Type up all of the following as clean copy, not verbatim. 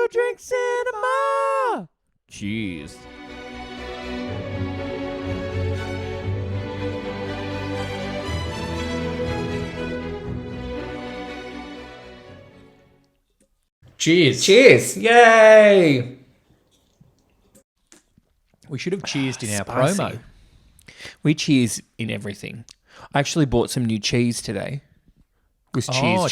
to drink cinema. Cheers. Cheers. Cheers. Yay. We should have cheersed in our Spicy. promo. We cheers in everything. I actually bought some new cheese today. It was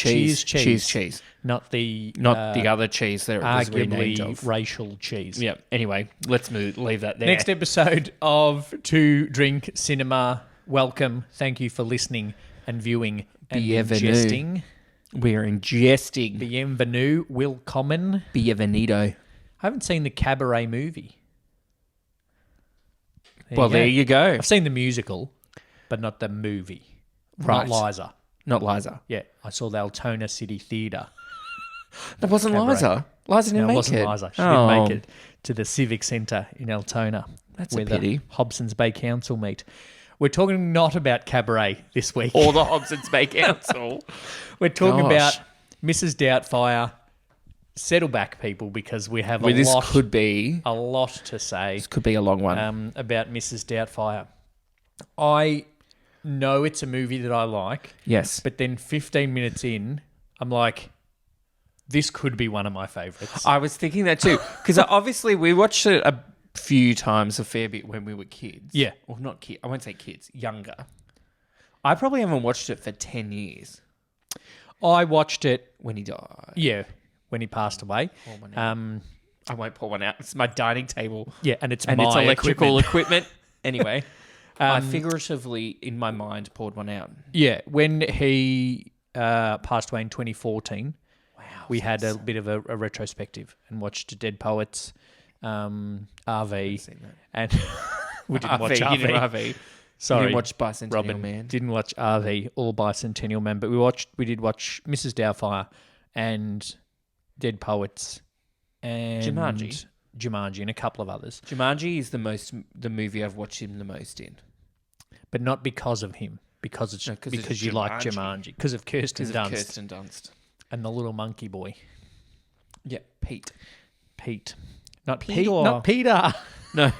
cheese. Not the Not the other cheese that it was renamed arguably of. racial cheese. Yeah. Anyway, let's leave that there. Next episode of To Drink Cinema. Welcome. Thank you for listening and viewing and Bienvenue. ingesting. We're ingesting. Bienvenue. Willkommen. Bienvenido. I haven't seen the Cabaret movie. There you go. I've seen the musical, but not the movie. Right. Not Liza. Not Liza. Yeah, I saw the Altona City Theatre. That wasn't Cabaret. Liza. Liza didn't No, make it wasn't it. Liza. She didn't make it to the Civic Centre in Altona. That's a where pity. the Hobson's Bay Council meet. We're talking not about Cabaret this week. Or the Hobson's Bay Council. We're talking Gosh. about Mrs. Doubtfire. Settle back, people, because we have This a could be lot to say a long one. about Mrs. Doubtfire. I know it's a movie that I like. Yes. But then 15 minutes in, I'm like, this could be one of my favourites. I was thinking that too. Because obviously we watched it a few times, a fair bit when we were kids. Yeah. Or not kids. I won't say kids. Younger. I probably haven't watched it for 10 years. I watched it, When he died. yeah, when he passed away. I won't pour one out. It's my dining table. Yeah, and it's And my it's electrical equipment. equipment. Anyway. I figuratively, in my mind, poured one out. Yeah, when he passed away in 2014, Wow. we had a bit of a retrospective and watched Dead Poets, RV, seen that. and we didn't watch RV. RV. You didn't RV. Sorry, You didn't watch Bicentennial Robin. Man. Didn't watch RV or Bicentennial Man, but we did watch Mrs. Doubtfire and Dead Poets and Jumanji and a couple of others, Jumanji is the movie I've watched him the most in. but not because of him, because it's because you like Jumanji, because of Kirsten Dunst and the little monkey boy, Yeah, Pete. not Peter. Pete, not Peter. No.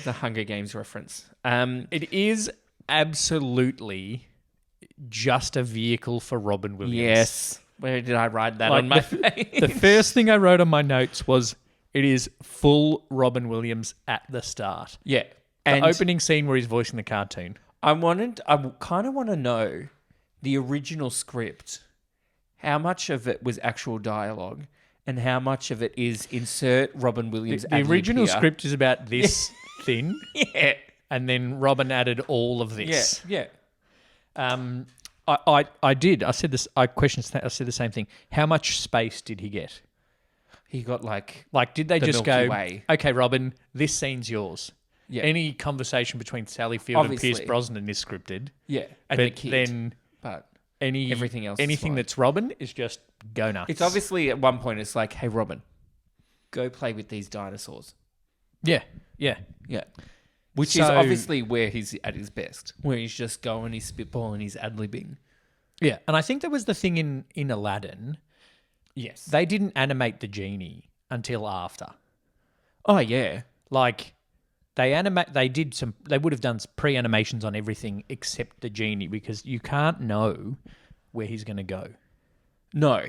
The Hunger Games reference. It is absolutely just a vehicle for Robin Williams. Yes. Where did I write that Like on my face? The first thing I wrote on my notes was, it is full Robin Williams at the start. Yeah. The And opening scene where he's voicing the cartoon. I kind of want to know the original script, how much of it was actual dialogue and how much of it is insert Robin Williams The ad-lib original here. script is about this thing, Yeah. and then Robin added all of this. Yeah. I did. I said this. I said the same thing. How much space did he get? He got like Did they The just Milky go, Way. okay, Robin, this scene's yours? Yeah. Any conversation between Sally Field Obviously. and Pierce Brosnan is scripted. Yeah. And the But kid. then But everything else is anything fine. that's Robin is just go nuts. it's obviously at one point it's like, hey Robin, go play with these dinosaurs. Yeah. Yeah. Which is So- obviously where he's at his best. Where he's just going, he's spitballing, he's ad-libbing. Yeah. And I think that was the thing in Aladdin. Yes. They didn't animate the genie until after. Oh yeah. Like they would have done pre-animations on everything except the genie, because you can't know where he's going to go. No.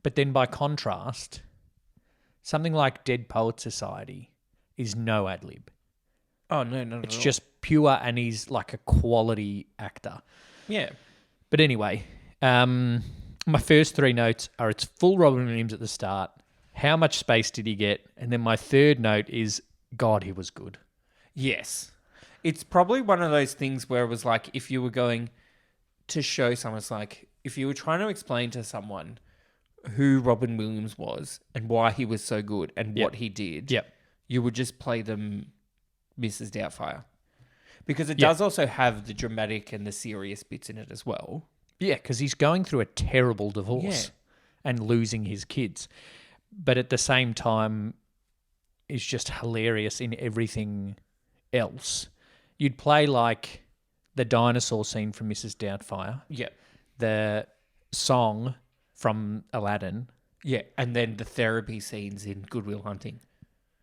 But then by contrast, something like Dead Poet Society is no ad lib. Oh no. It's just pure, and he's like a quality actor. Yeah. But anyway, my first three notes are, it's full Robin Williams at the start. How much space did he get? And then my third note is, God, he was good. Yes. It's probably one of those things where it was like, if you were going to show someone, it's like, if you were trying to explain to someone who Robin Williams was and why he was so good and what he did, you would just play them Mrs. Doubtfire. Because it does also have the dramatic and the serious bits in it as well. Yeah, because he's going through a terrible divorce and losing his kids. But at the same time, is just hilarious in everything else. You'd play like the dinosaur scene from Mrs. Doubtfire. Yeah. The song from Aladdin, Yeah, and then the therapy scenes in Good Will Hunting.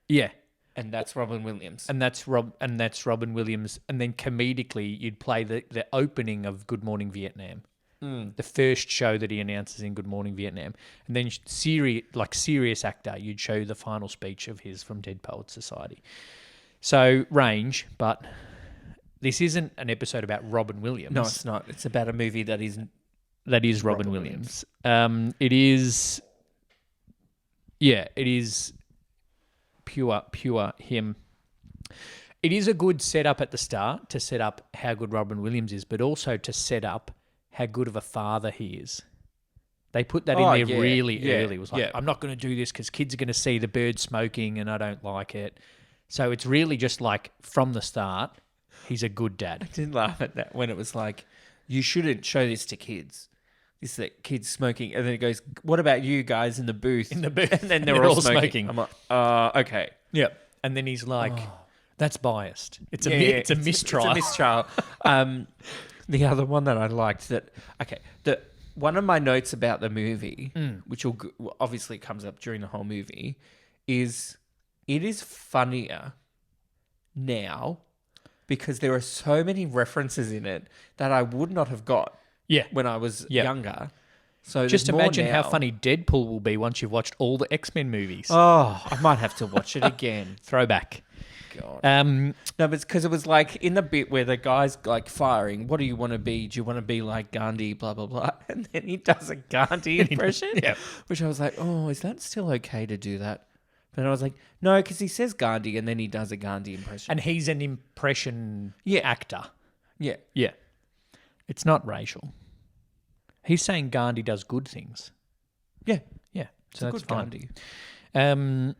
Yeah. And that's Robin Williams. And that's Robin Williams. And then comedically, you'd play the opening of Good Morning Vietnam. The first show that he announces in Good Morning Vietnam. And then serious actor, you'd show the final speech of his from Dead Poets Society. So range, but this isn't an episode about Robin Williams. No, it's not. It's about a movie that is Robin Williams. It is. Yeah, it is pure him. It is a good setup at the start to set up how good Robin Williams is, but also to set up how good of a father he is. They put that in there really early. It was like, I'm not going to do this because kids are going to see the bird smoking and I don't like it. So it's really just like from the start, he's a good dad. I did laugh at that when it was like, you shouldn't show this to kids. This that kids smoking. And then it goes, what about you guys in the booth? In the booth. And then they're all smoking. I'm like, okay. Yep. And then he's like, that's biased. It's a mistrial. It's a mistrial. The other one that I liked one of my notes about the movie, which will obviously comes up during the whole movie, is it is funnier now because there are so many references in it that I would not have got when I was younger. So just imagine how funny Deadpool will be once you've watched all the X-Men movies. Oh, I might have to watch it again. Throwback. God. No, but it's because it was like in the bit where the guy's like firing, what do you want to be? Do you want to be like Gandhi, blah, blah, blah? And then he does a Gandhi impression, which I was like, oh, is that still okay to do that? But I was like, no, because he says Gandhi and then he does a Gandhi impression. And he's an impression actor. Yeah. Yeah. It's not racial. He's saying Gandhi does good things. Yeah. Yeah. So that's good fine. Gandhi.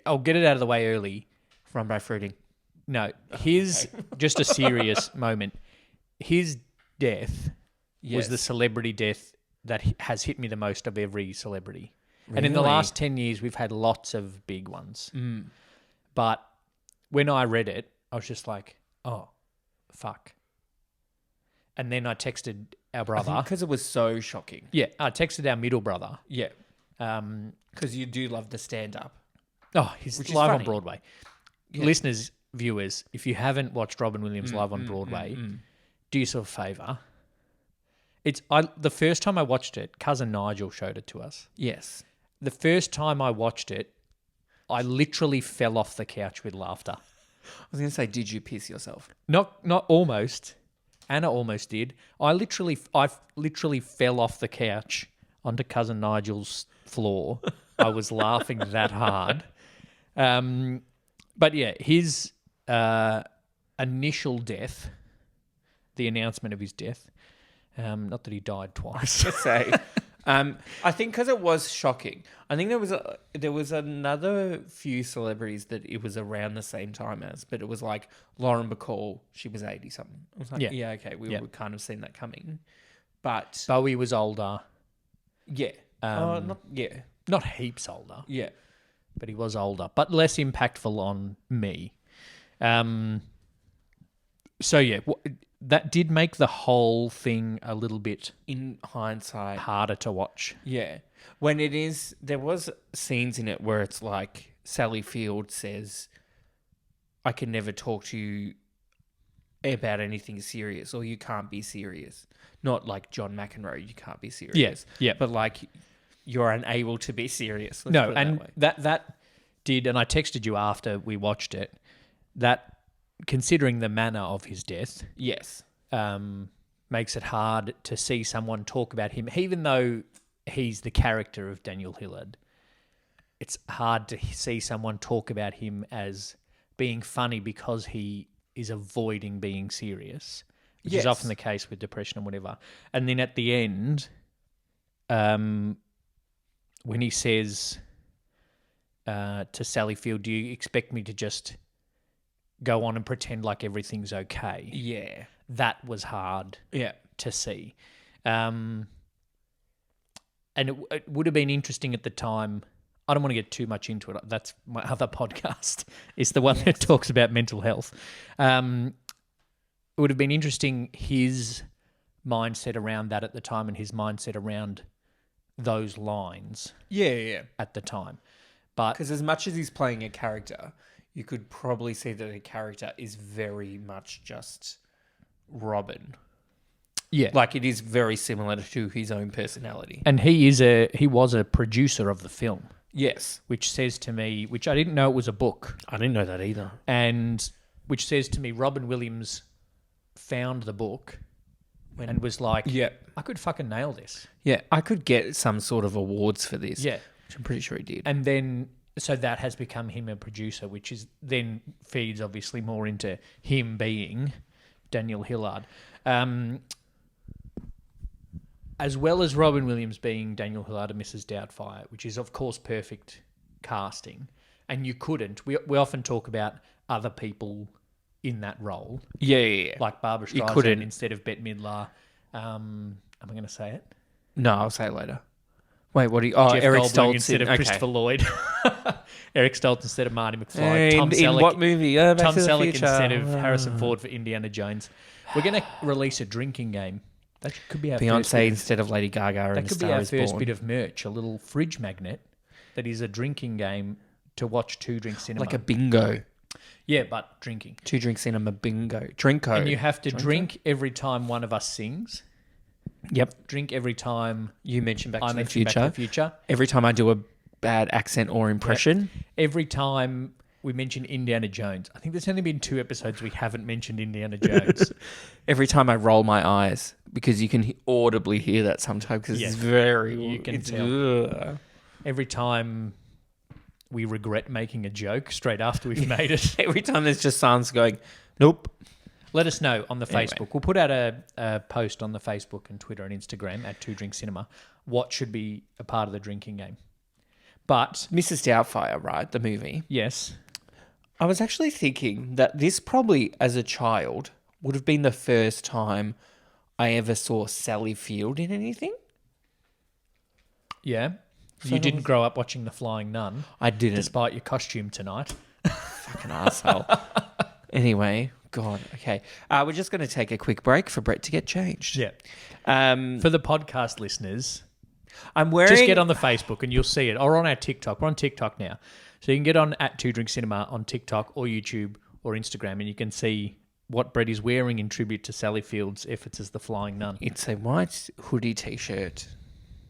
I'll get it out of the way early. Run by fruiting. No. Just a serious moment. His death was the celebrity death that has hit me the most of every celebrity. Really? And in the last 10 years, we've had lots of big ones. But when I read it, I was just like, oh, fuck. And then I texted our brother. Because it was so shocking. Yeah, I texted our middle brother. Yeah. Because you do love the stand-up. Oh, he's live on Broadway. Yeah. Listeners, viewers, if you haven't watched Robin Williams live on Broadway, do yourself a favour. The first time I watched it, cousin Nigel showed it to us. Yes. The first time I watched it, I literally fell off the couch with laughter. I was going to say, did you piss yourself? Not almost. Anna almost did. I literally fell off the couch onto cousin Nigel's floor. I was laughing that hard. But yeah, his initial death, the announcement of his death, not that he died twice. I think because it was shocking. I think there was another few celebrities that it was around the same time as, but it was like Lauren Bacall. She was 80 something. I was like, okay, we were kind of seeing that coming. But Bowie was older. Yeah. Not heaps older. Yeah. But he was older, but less impactful on me. So yeah, that did make the whole thing a little bit, in hindsight, harder to watch. Yeah. There was scenes in it where it's like Sally Field says, I can never talk to you about anything serious, or you can't be serious. Not like John McEnroe, you can't be serious. Yes. Yeah. But like, you're unable to be serious. No, and that did, and I texted you after we watched it, that considering the manner of his death, yes, makes it hard to see someone talk about him, even though he's the character of Daniel Hillard. It's hard to see someone talk about him as being funny because he is avoiding being serious, which is often the case with depression and whatever. And then at the end, when he says to Sally Field, do you expect me to just go on and pretend like everything's okay? Yeah. That was hard to see. And it would have been interesting at the time. I don't want to get too much into it. That's my other podcast. It's the one that talks about mental health. It would have been interesting his mindset around that at the time and his mindset around those lines Yeah. at the time. But Because as much as he's playing a character, you could probably see that the character is very much just Robin. yeah, Like, it is very similar to his own personality. and he was a producer of the film, Yes. which says to me, which I didn't know it was a book, I didn't know that either. and which says to me Robin Williams found the book and was like, Yeah. I could fucking nail this. Yeah, I could get some sort of awards for this. Yeah. Which I'm pretty sure he did. And then, so that has become him a producer, which is then feeds obviously more into him being Daniel Hillard. As well as Robin Williams being Daniel Hillard and Mrs. Doubtfire, which is, of course, perfect casting. And you couldn't. We often talk about other people in that role, Yeah. like Barbara You Streisand couldn't. instead of Bette Midler. Am I going to say it? No, I'll say it later. Wait, what do you... Oh, Jeff Eric Goldblum Stoltz instead of okay. Christopher Lloyd. Eric Stoltz instead of Marty McFly. Tom In Selleck. what movie? Back Tom to the Selleck Future. instead of Harrison Ford for Indiana Jones. We're going to release a drinking game. That could be our first Beyonce bit instead of Lady Gaga of, and that A could be Star our Is first Born. bit of merch, a little fridge magnet that is a drinking game to watch Two Drink Cinema. Like a bingo. Yeah, but drinking. 2 Drink Cinema bingo. Drinko. And you have to drink every time one of us sings. Yep. Drink every time You mentioned Back I to the mention Future. Back to the Future. Every time I do a bad accent or impression. Every time we mention Indiana Jones. I think there's only been 2 episodes we haven't mentioned Indiana Jones. Every time I roll my eyes. Because you can audibly hear that sometimes because it's very... You can it's, tell. ugh. Every time we regret making a joke straight after we've made it. Every time there's just silence going, nope. Let us know on the Anyway. Facebook. We'll put out a post on the Facebook and Twitter and Instagram at 2 Drink Cinema. What should be a part of the drinking game? But, Mrs. Doubtfire, right? The movie. yes, I was actually thinking that this probably, as a child, would have been the first time I ever saw Sally Field in anything. yeah. So You didn't grow up watching The Flying Nun, I didn't. despite your costume tonight. Fucking asshole. Anyway, God, okay. We're just going to take a quick break for Brett to get changed. Yeah. Um, For the podcast listeners, I'm wearing... just get on the Facebook and you'll see it. Or on our TikTok. We're on TikTok now. So you can get on at 2 Drink Cinema on TikTok or YouTube or Instagram and you can see what Brett is wearing in tribute to Sally Field's efforts as the Flying Nun. It's a white hoodie T-shirt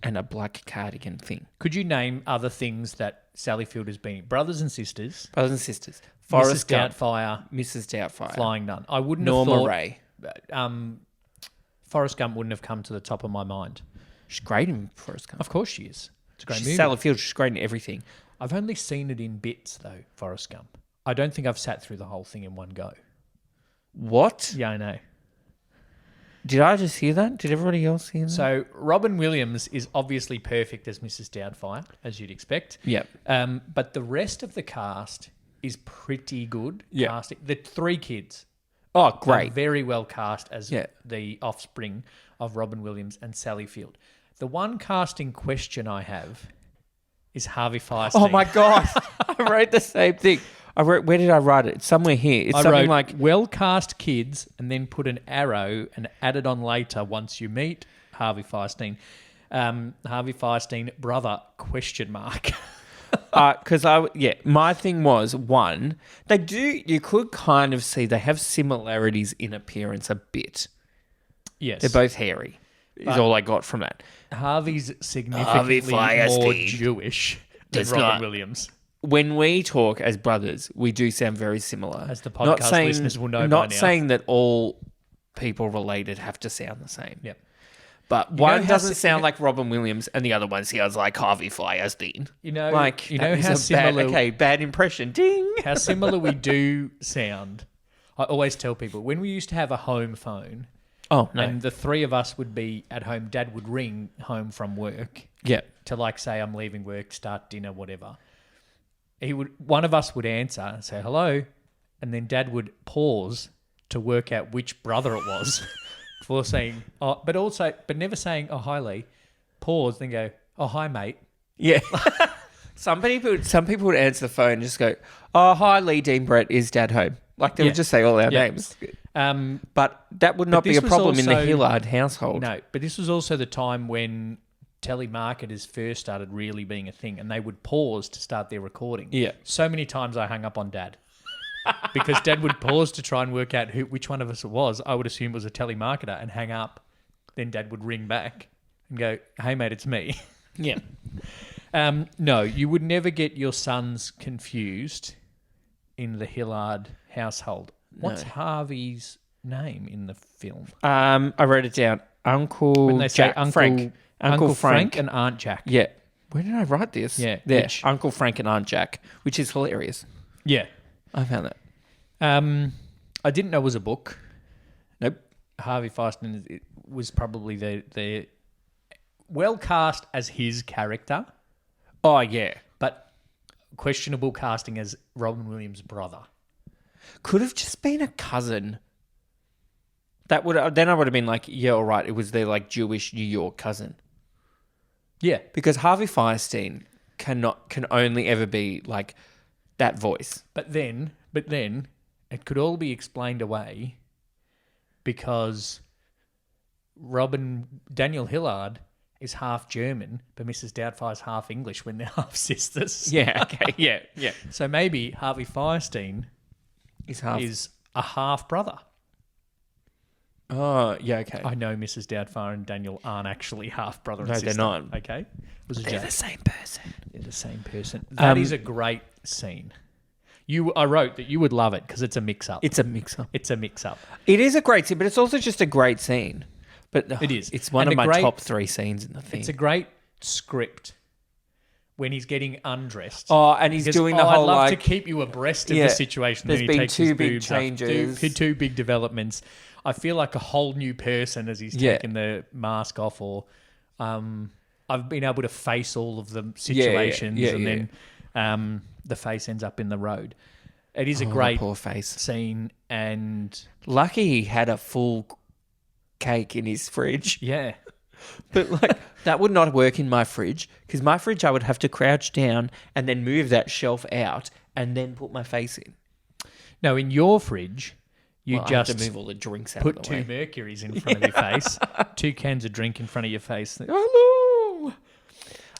and a black cardigan thing. Could you name other things that Sally Field has been? Brothers and Sisters, Brothers and sisters. Mrs. Forrest Gump. Doubtfire, Mrs. Doubtfire. Flying Nun. I wouldn't Norma have thought... Ray. Forrest Gump wouldn't have come to the top of my mind. She's great in Forrest Gump. Of course she is. It's a great She's movie. Sally Field. She's great in everything. I've only seen it in bits, though, Forrest Gump. I don't think I've sat through the whole thing in one go. What? Yeah, I know. Did I just hear that? Did everybody else hear that? So Robin Williams is obviously perfect as Mrs. Doubtfire, as you'd expect. Yep. But the rest of the cast is pretty good. Yeah. Casting. The 3 kids Oh, are great. very well cast as Yeah. the offspring of Robin Williams and Sally Field. The one casting question I have is Harvey Firestein. Oh my God. I wrote the same thing. Where did I write it? It's somewhere here. It's I something wrote like, well cast kids and then put an arrow and add it on later once you meet Harvey Firestein. Harvey Firestein, brother, question mark. because my thing was, one, you could kind of see they have similarities in appearance a bit. Yes. They're both hairy, is all I got from that. Harvey's significantly more Firestein Jewish than does Robin not- Williams. When we talk as brothers, we do sound very similar. As the podcast listeners will know by Not now. saying that all people related have to sound the same. Yep. But know one how doesn't si- sound like Robin Williams and the other one sounds like Harvey Firestein. You know, Like, you that know is how a similar bad impression. Ding! how similar we do sound. I always tell people when we used to have a home phone Oh, no. and the 3 of us would be at home, Dad would ring home from work Yeah. to like say I'm leaving work, start dinner, whatever. One of us would answer and say hello, and then Dad would pause to work out which brother it was before saying but never saying oh hi Lee. Pause, then go oh hi mate. Yeah. Some people would answer the phone and just go, "Oh, hi, Lee Dean Brett, is Dad home?" Like they Yeah. would just say all our Yeah. names. But But that would not be this a was problem in the also- Hillard household. no, but this was also the time when telemarketers first started really being a thing, and they would pause to start their recording. Yeah. So many times I hung up on Dad. Because Dad would pause to try and work out which one of us it was. I would assume it was a telemarketer and hang up. Then Dad would ring back and go, "Hey, mate, it's me." Yeah. No, you would never get your sons confused in the Hillard household. What's Harvey's name in the film? I wrote it down. Uncle When they say Jack, Uncle Frank. Uncle Frank and Aunt Jack. Yeah. Where did I write this? Yeah, There. which- Uncle Frank and Aunt Jack, which is hilarious. Yeah. I found that. I didn't know it was a book. Nope. Harvey Fierstein was probably the well cast as his character, Oh, yeah. but questionable casting as Robin Williams' brother. Could have just been a cousin. That would then I would have been like, yeah, all right. It was their like Jewish New York cousin. Yeah. Because Harvey Fierstein can only ever be like that voice. But then it could all be explained away because Daniel Hillard is half German, but Mrs. Doubtfire's half English when they're half sisters. Yeah, okay. Yeah. So maybe Harvey Fierstein He's half. is a half brother. Oh, yeah, okay. I know Mrs. Doubtfire and Daniel aren't actually half brother and No, sister. they're not. Okay? It was a They're joke. the same person. They're the same person. That is a great scene. I wrote that you would love it because it's a mix-up. It's a mix-up. It's a mix-up. It is a great scene, but it's also just a great scene. But It is. It's one And of my a great- top 3 scenes in the thing. It's a great script when he's getting undressed. Oh, and he's Because, doing the whole I'd love like to keep you abreast of Yeah. the situation. There's when he been takes 2 his big boobs off. changes. Two big developments. I feel like a whole new person as he's Yeah. taking the mask off, or I've been able to face all of the situations, Yeah, and yeah. then the face ends up in the road. It is a Oh, great poor face. scene, and Lucky he had a full cake in his fridge. yeah, But like that would not work in my fridge because my fridge I would have to crouch down and then move that shelf out and then put my face in. no, in your fridge, you Well, I have just to move all the drinks out put of the 2 way. mercuries in front of your face, 2 cans of drink in front of your face. Can Hello.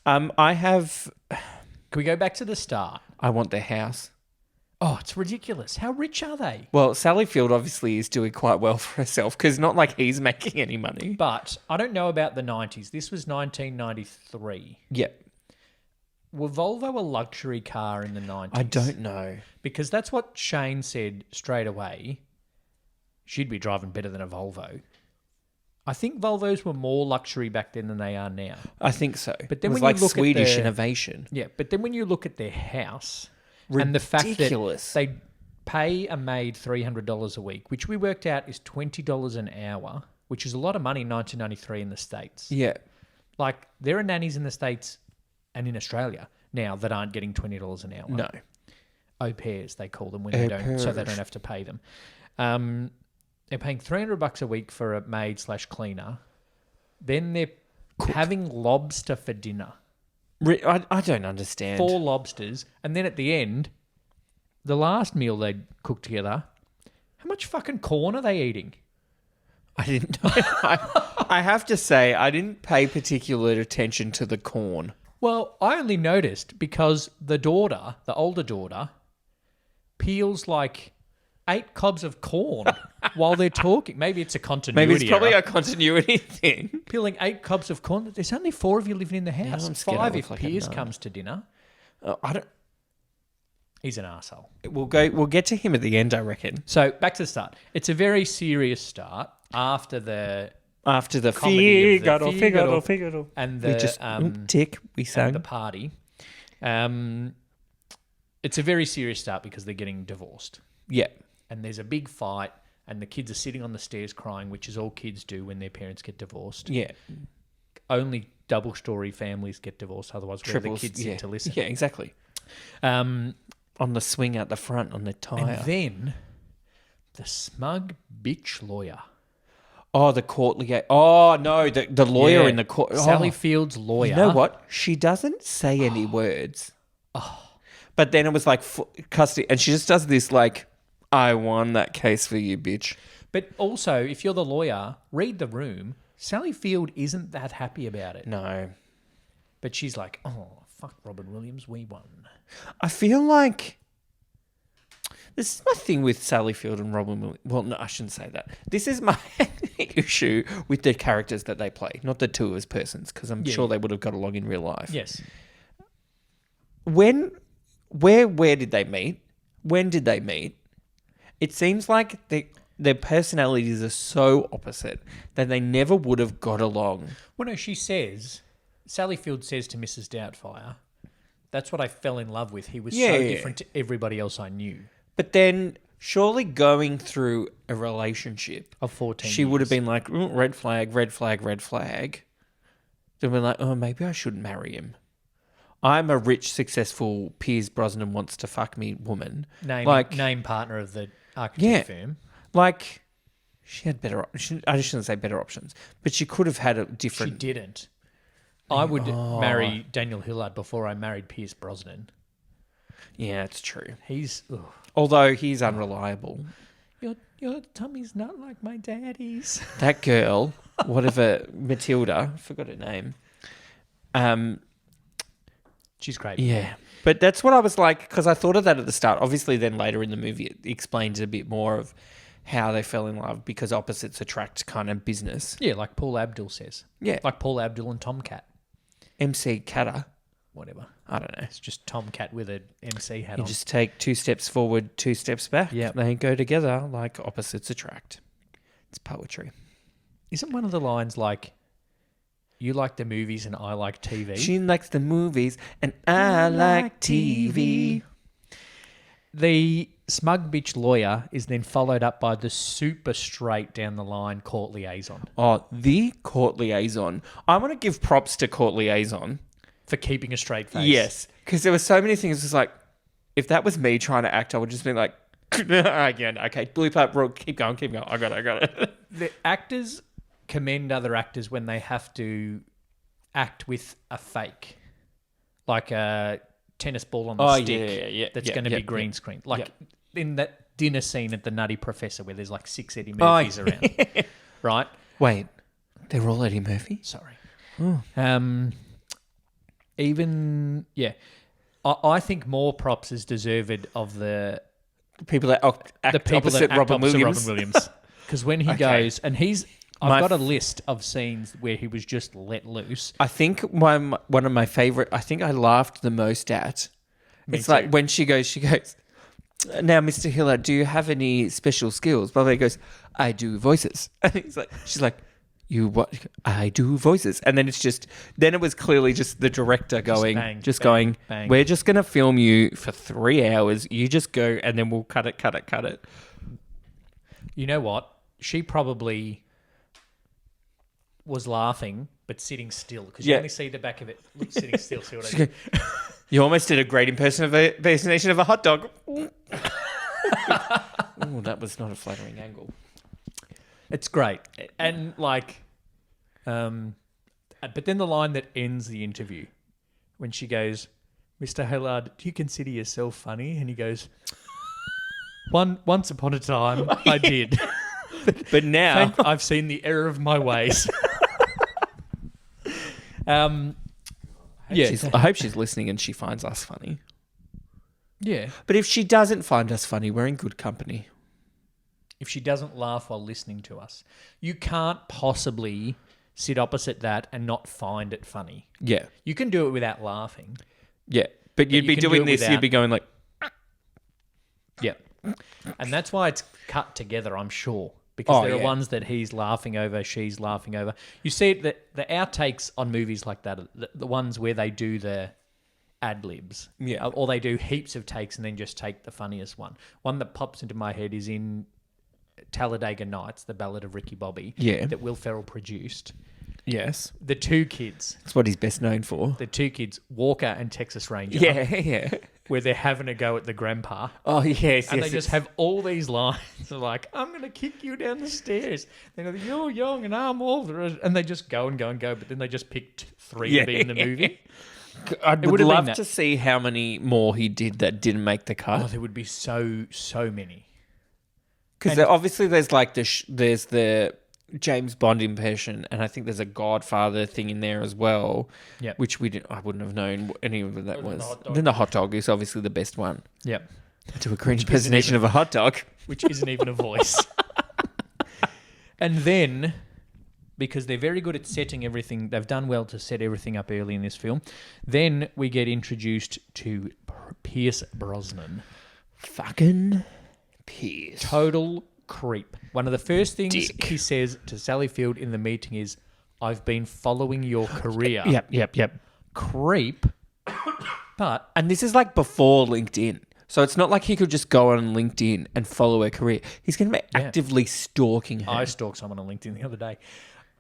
I have. we go back to the start? I want their house. Oh, it's ridiculous. How rich are they? Well, Sally Field obviously is doing quite well for herself because not like he's making any money. But I don't know about the 90s. This was 1993. Yeah, Were Volvo a luxury car in the 90s? I don't know. Because that's what Shane said straight away. She'd be driving better than a Volvo. I think Volvos were more luxury back then than they are now. I think so. But then it was when you like look at Swedish the- innovation. Yeah, but then when you look at their house and the fact that Ridiculous. they pay a maid $300 a week, which we worked out is $20 an hour, which is a lot of money in 1993 in the States. Yeah, Like, there are nannies in the States and in Australia now that aren't getting $20 an hour. no. Au pairs, they call them when they don't, so they don't have to pay them. They're paying $300 a week for a maid/cleaner. Then they're having lobster for dinner. I don't understand. 4 lobsters, and then at the end, the last meal they cooked together, how much fucking corn are they eating? I didn't know. I have to say, I didn't pay particular attention to the corn. Well, I only noticed because the older daughter, peels like 8 cobs of corn while they're talking. Maybe it's a continuity Maybe it's probably error. a continuity thing. Peeling 8 cobs of corn. There's only 4 of you living in the house. I'm scared I 5 look if like a Piers nut. comes to dinner. I don't. He's an arsehole. We'll get to him at the end, I reckon. So back to the start. It's a very serious start after the comedy of the Figaro. and We the just tick. We and sang. the party. It's a very serious start because they're getting divorced. Yeah, And there's a big fight, and the kids are sitting on the stairs crying, which is all kids do when their parents get divorced. yeah. Only double-story families get divorced, otherwise where the Triples. kids Yeah, sit to listen. yeah, exactly. Um, On the swing out the front on the tire. and then the smug bitch lawyer. Oh, the court liaison. Oh no, the lawyer Yeah, in the court. Sally Oh. Field's lawyer. You know what? She doesn't say any words. But then it was like custody, and she just does this like, "I won that case for you, bitch." But also, if you're the lawyer, read the room. Sally Field isn't that happy about it. No. But she's like, oh, fuck Robin Williams, we won. I feel like this is my thing with Sally Field and Robin Williams. Well, no, I shouldn't say that. This is my issue with the characters that they play, not the two as persons, because I'm sure they would have got along in real life. Yes. Where did they meet? When did they meet? It seems like their personalities are so opposite that they never would have got along. Well, no, Sally Field says to Mrs. Doubtfire, that's what I fell in love with. He was so different to everybody else I knew. But then, surely going through a relationship Of 14 she years. would have been like, red flag, red flag, red flag. Then we're like, oh, maybe I shouldn't marry him. I'm a rich, successful Piers Brosnan wants to fuck me woman. Name partner of the architect firm. Like, she had better options. I shouldn't say better options, but she could have had a different... She didn't. I would marry Daniel Hillard before I married Piers Brosnan. Yeah, it's true. He's... Ugh. Although he's unreliable. Your tummy's not like my daddy's. That girl, whatever, Matilda, I forgot her name. She's great. Yeah. But that's what I was like, because I thought of that at the start. Obviously, then later in the movie, it explains a bit more of how they fell in love, because opposites attract kind of business. Yeah, like Paul Abdul says. Yeah. Like Paul Abdul and Tomcat. MC Catter. Whatever. I don't know. It's just Tomcat with an MC hat You on. just take 2 steps forward, 2 steps back. Yep. They go together like opposites attract. It's poetry. Isn't one of the lines like, you like the movies and I like TV? She likes the movies and I like TV. The smug bitch lawyer is then followed up by the super straight down the line court liaison. Oh, the court liaison. I want to give props to court liaison. For keeping a straight face. Yes, because there were so many things. It's like, if that was me trying to act, I would just be like, again, okay, bleep up, keep going. I got it. The actors commend other actors when they have to act with a fake. Like a tennis ball on the stick that's going to be green screen. Like in that dinner scene at the Nutty Professor where there's like 6 Eddie Murphys around. Right? Wait, they're all Eddie Murphy? Sorry. I think more props is deserved of the people that act opposite Robin Williams. Because when he goes, and I've got a list of scenes where he was just let loose. I think one of my favorite, I think I laughed the most at, it's too. like when she goes, now, Mr. Hillard, do you have any special skills? Bobby goes, I do voices. And she's like, you what? I do voices. And then then it was clearly just the director going, bang. We're just going to film you for 3 hours. You just go and then we'll cut it. You know what? She probably was laughing, but sitting still. Because you only see the back of it sitting still. See what I mean? You almost did a great impersonation of a hot dog. Ooh, that was not a flattering angle. It's great. And but then the line that ends the interview when she goes, Mr. Hillard, do you consider yourself funny? And he goes, once upon a time, I did. But now I've seen the error of my ways. I hope she's listening and she finds us funny. Yeah. But if she doesn't find us funny, we're in good company. If she doesn't laugh while listening to us, you can't possibly sit opposite that and not find it funny. Yeah. You can do it without laughing. Yeah. But you'd be doing this, you'd be going like... Yeah. And that's why it's cut together, I'm sure. Because there are ones that he's laughing over, she's laughing over. You see the outtakes on movies like that, the ones where they do the ad-libs. Yeah. Or they do heaps of takes and then just take the funniest one. One that pops into my head is in Talladega Nights, the Ballad of Ricky Bobby, that Will Ferrell produced. Yes. The 2 kids. That's what he's best known for. The 2 kids, Walker and Texas Ranger. Yeah. Where they're having a go at the grandpa. Oh, yes. And they just have all these lines of like, I'm going to kick you down the stairs. They go, you're young and I'm older. And they just go and go and go. But then they just picked 3 to be in the movie. I would love to see how many more he did that didn't make the cut. Oh, there would be so many. Because obviously there's like there's the James Bond impression, and I think there's a Godfather thing in there as well, Yep. which I wouldn't have known what any of that was. The hot dog. Then the hot dog is obviously the best one. Yep. To a cringe impersonation of a hot dog. Which isn't even a voice. And then, because they're very good at setting everything, they've done well to set everything up early in this film, then we get introduced to Pierce Brosnan. Fucking Pierce. Total creep. One of the first things Dick. he says to Sally Field in the meeting is, I've been following your career. Yep. Creep. But... And this is like before LinkedIn. So it's not like he could just go on LinkedIn and follow her career. He's going to be actively stalking her. I stalked someone on LinkedIn the other day.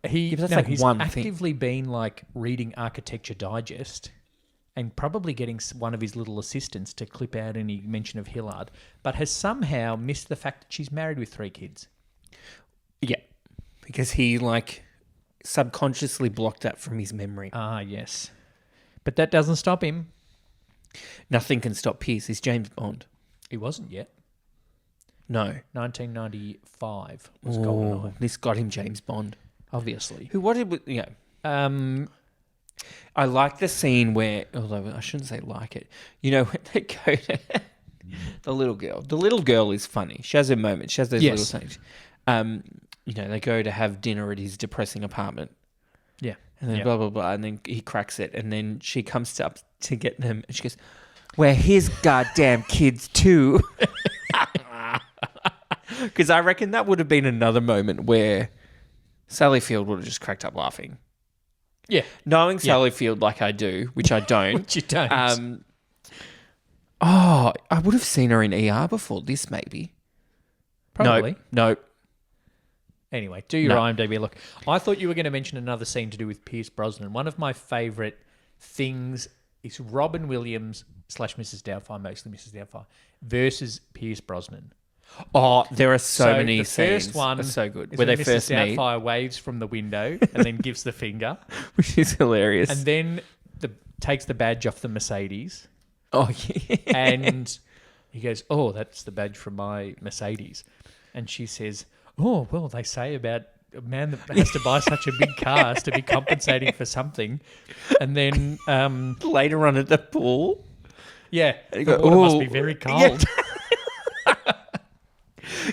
He's one actively been like reading Architecture Digest and probably getting one of his little assistants to clip out any mention of Hillard, but has somehow missed the fact that she's married with 3 kids. Yeah. Because he like subconsciously blocked that from his memory. Ah, yes. But that doesn't stop him. Nothing can stop Pierce. He's James Bond. He wasn't yet. No. 1995 was GoldenEye. This got him James Bond. Obviously. I like the scene where, although I shouldn't say like it, you know, when they go to the little girl. The little girl is funny. She has her moments. She has those little things. You know, they go to have dinner at his depressing apartment. Yeah. And then blah, blah, blah. And then he cracks it. And then she comes up to get them. And she goes, we're his goddamn kids too. Because I reckon that would have been another moment where Sally Field would have just cracked up laughing. Yeah. Knowing Sally Field like I do, which I don't. Which you don't. I would have seen her in ER before this, maybe. Probably. No. Anyway, do your IMDb look. I thought you were going to mention another scene to do with Pierce Brosnan. One of my favourite things is Robin Williams / Mrs. Doubtfire, mostly Mrs. Doubtfire, versus Pierce Brosnan. Oh, there are so many the scenes. first one are so good. is Where they when first Mrs. meet. Doubtfire waves from the window and then gives the finger. Which is hilarious. And then takes the badge off the Mercedes. Oh, yeah. And he goes, oh, that's the badge from my Mercedes. And she says, oh, well, they say about a man that has to buy such a big car has to be compensating for something. And then... later on at the pool. Yeah, You the go, water must "Oh." be very cold. Yeah.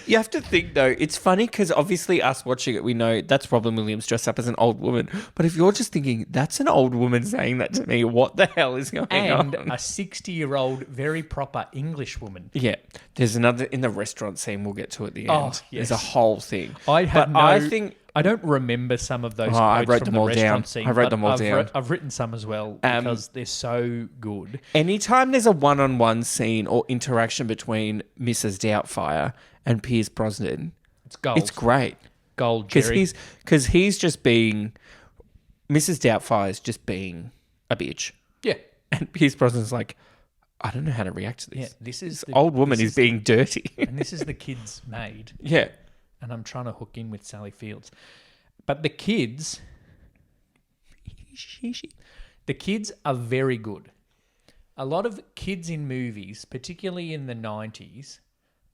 You have to think, though, it's funny because obviously us watching it, we know that's Robin Williams dressed up as an old woman. But if you're just thinking, that's an old woman saying that to me, what the hell is going And on? a 60-year-old, very proper English woman. Yeah. There's another, in the restaurant scene we'll get to at the end. Oh, yes. There's a whole thing. I don't remember some of those quotes I wrote from them the all restaurant down. scene. I wrote but them all down. I've written some as well because they're so good. Anytime there's a one-on-one scene or interaction between Mrs. Doubtfire and Pierce Brosnan, It's gold. it's great. Gold, Jerry. Because he's just being... Mrs. Doubtfire's just being a bitch. Yeah. And Pierce Brosnan's like, I don't know how to react to this. Yeah, this Old woman is being dirty. And this is the kid's maid. Yeah. And I'm trying to hook in with Sally Fields. But the kids are very good. A lot of kids in movies, particularly in the 90s,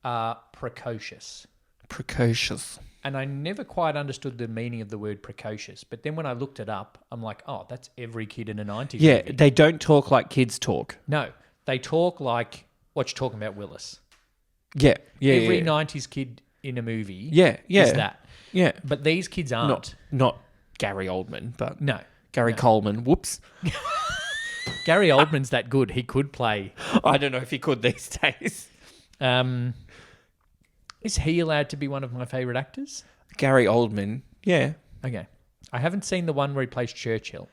are precocious. Precocious. And I never quite understood the meaning of the word precocious. But then when I looked it up, I'm like, oh, that's every kid in a 90s Yeah, movie. they don't talk like kids talk. No, they talk like what you're talking about, Willis. Yeah. Every yeah. 90s kid in a movie Yeah. is that. Yeah. But these kids aren't. Not Gary Oldman, but No. Gary Coleman. Whoops. Gary Oldman's that good. He could play. I don't know if he could these days. Is he allowed to be one of my favourite actors? Gary Oldman. Yeah. Okay. I haven't seen the one where he plays Churchill.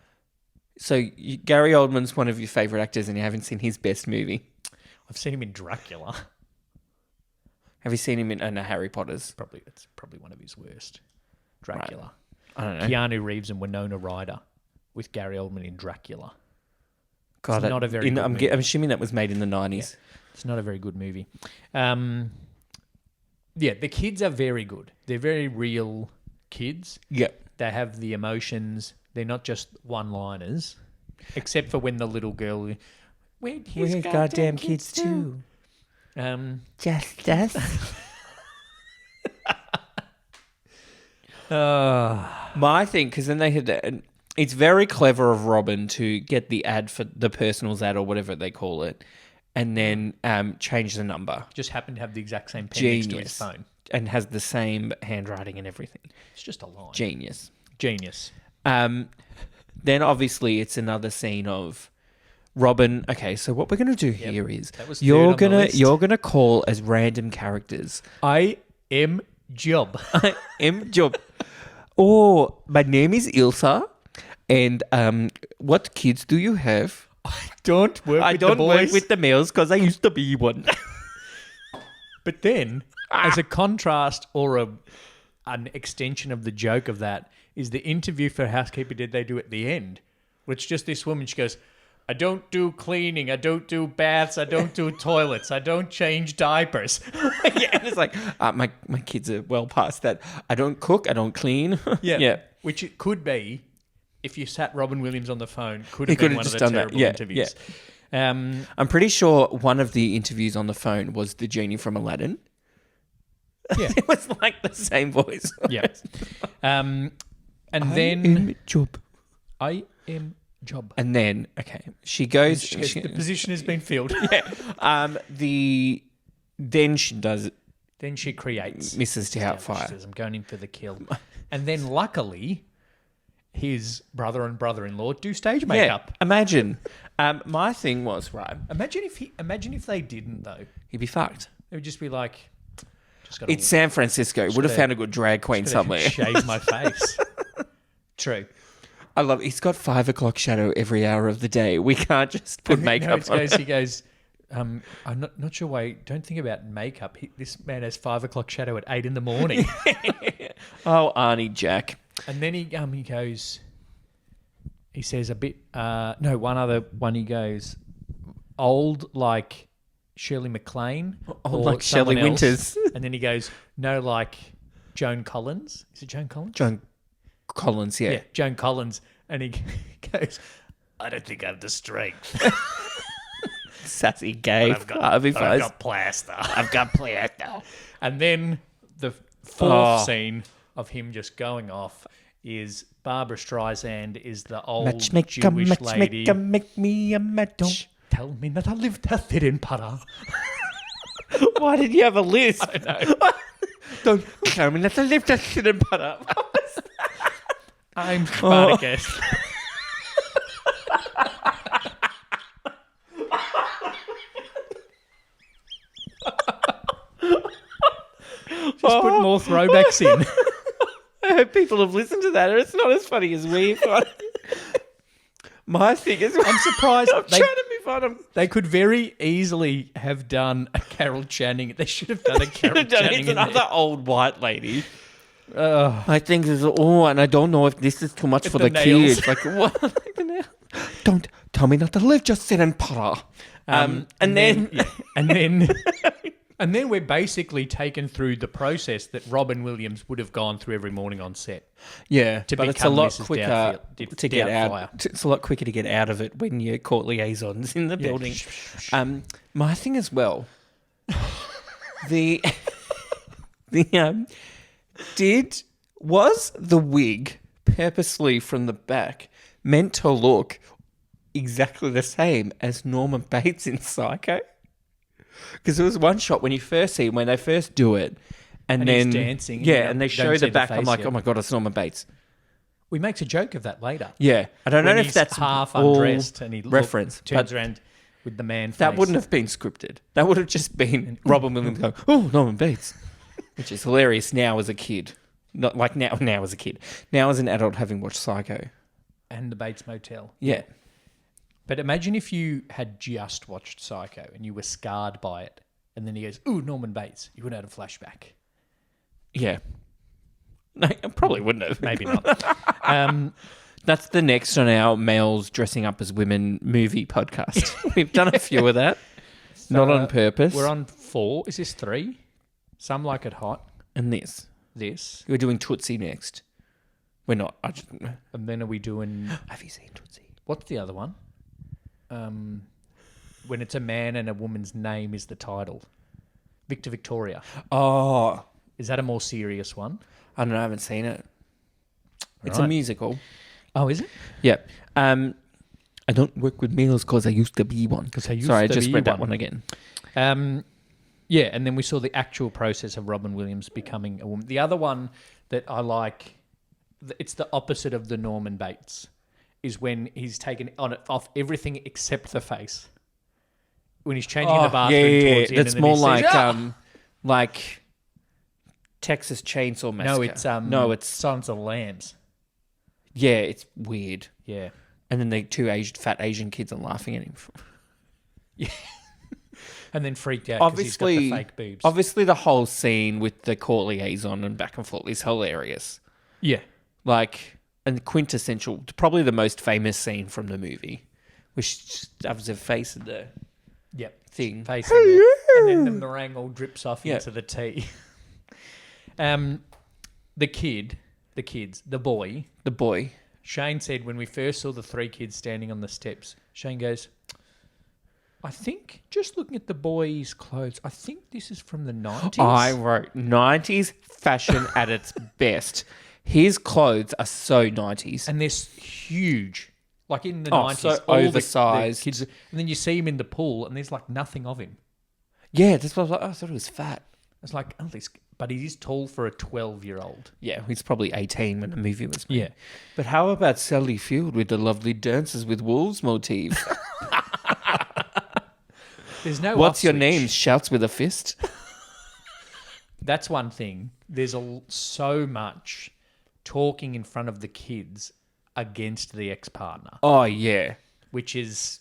So Gary Oldman's one of your favourite actors and you haven't seen his best movie. I've seen him in Dracula. Have you seen him in Harry Potter's? It's probably one of his worst. Dracula. I don't know. Keanu Reeves and Winona Ryder with Gary Oldman in Dracula. God, It's not a very good I'm movie. assuming that was made in the 90s. Yeah. It's not a very good movie. Yeah, the kids are very good. They're very real kids. Yeah. They have the emotions. They're not just one-liners, except for when the little girl... We're his goddamn kids too. Just us. My thing, because then they had... It's very clever of Robin to get the ad for the personals ad or whatever they call it, and then change the number. Just happened to have the exact same pen next to his phone. And has the same handwriting and everything. It's just a line. Genius. Then obviously it's another scene of Robin. Okay, so what we're going to do here is you're gonna call as random characters. I am Job. I am Job. Oh, my name is Ilsa. And what kids do you have? I don't work with the males because I used to be one. But then, as a contrast or an extension of the joke of that, is the interview for Housekeeper Did They Do at the end, where it's just this woman, she goes, I don't do cleaning, I don't do baths, I don't do toilets, I don't change diapers. Yeah, and it's like, my kids are well past that. I don't cook, I don't clean. Yeah. Which it could be, if you sat Robin Williams on the phone, could have been one of the terrible interviews. Yeah. I'm pretty sure one of the interviews on the phone was the genie from Aladdin. Yeah. It was like the same voice. Yeah. And then... I am Job. And then, okay, she goes... the position has been filled. Yeah. Then she does... Then she creates... Mrs. Doubtfire. She says, I'm going in for the kill. And then luckily... his brother and brother-in-law do stage makeup. Yeah, imagine. My thing was, right. Imagine if they didn't though. He'd be fucked. It would just be like, it's San Francisco. Would have found a good drag queen somewhere. Shave my face. True. I love it. He's got 5 o'clock shadow every hour of the day. We can't just put makeup on. He goes, I'm not sure why. Don't think about makeup. This man has 5 o'clock shadow at 8 in the morning. Oh, Arnie Jack. And then he goes, he says a bit, one other one he goes, old like Shirley MacLaine. Old like Shelley Winters. And then he goes, no, like Joan Collins. Is it Joan Collins? Joan Collins, yeah. Yeah, Joan Collins. And he goes, I don't think I have the strength. Sassy gay. I've got plaster. I've got plaster. And then the fourth scene of him just going off is Barbara Streisand is the old Jewish lady. Make me a match. Don't tell me that I lived a thin para. Why did you have a list? I don't know. Don't tell me that I lived a thin para. I'm Spartacus. Just put more throwbacks in. I hope people have listened to that, or it's not as funny as we find. My thing is, I'm surprised. I'm trying to be fun. They could very easily have done a Carol Channing. They should have done a Carol Channing. It's another old white lady. I think this is, and I don't know if this is too much for the kids. Like, what? Like the nails. Don't tell me not to live, just sit and para. And then we're basically taken through the process that Robin Williams would have gone through every morning on set. Yeah, to but it's a lot quicker to get out. It's a lot quicker to get out of it when you're court liaisons in the building. My thing as well. Was the wig purposely from the back meant to look exactly the same as Norman Bates in Psycho? Because there was one shot when you first see him, when they first do it, and then he's dancing. Yeah, and they show the back. I'm like, oh my god, it's Norman Bates. We makes a joke of that later. Yeah, I don't know if that's half undressed and he turns around with the man face. That wouldn't have been scripted. That would have just been Robin Williams going, oh, Norman Bates, which is hilarious now as a kid. Not like now as a kid. Now as an adult, having watched Psycho and the Bates Motel. Yeah. But imagine if you had just watched Psycho and you were scarred by it, and then he goes, ooh, Norman Bates. You would have had a flashback. Yeah. No, I probably wouldn't have. Maybe not. That's the next on our males dressing up as women movie podcast. We've done a few of that. So, not on purpose. We're on 4. Is this 3? Some Like It Hot. And this. We're doing Tootsie next. We're not. And then are we doing... Have you seen Tootsie? What's the other one? When it's a man and a woman's name is the title. Victor Victoria. Oh. Is that a more serious one? I don't know. I haven't seen it. It's a musical. Oh, is it? Yeah. I don't work with males because I used to be one. Sorry, I just read that one again. Yeah, and then we saw the actual process of Robin Williams becoming a woman. The other one that I like, it's the opposite of the Norman Bates, is when he's taken off everything except the face. When he's changing in the bathroom towards the end. That's and more then he says, like Texas Chainsaw Massacre. No, it's Silence of the Lambs. Yeah, it's weird. Yeah. And then the two fat Asian kids are laughing at him. Yeah. And then freaked out because he's got the fake boobs. Obviously, the whole scene with the court liaison and back and forth is hilarious. Yeah. Like, and quintessential, probably the most famous scene from the movie, which just has a face of the thing. Face in there. And then the meringue all drips off into the tea. The boy. Shane said when we first saw the three kids standing on the steps, Shane goes, I think, just looking at the boy's clothes, I think this is from the 90s. I wrote 90s fashion at its best. His clothes are so 90s. And they're huge. Like in the 90s. So oversized. The kids, and then you see him in the pool and there's like nothing of him. Yeah, that's what I was like. I thought he was fat. It's like, but he is tall for a 12-year-old. Yeah, he's probably 18 when the movie was made. Yeah. But how about Sally Field with the lovely dances with wolves motif? There's no What's your name? Shouts with a fist. That's one thing. There's so much talking in front of the kids against the ex-partner. Oh, yeah. Which is...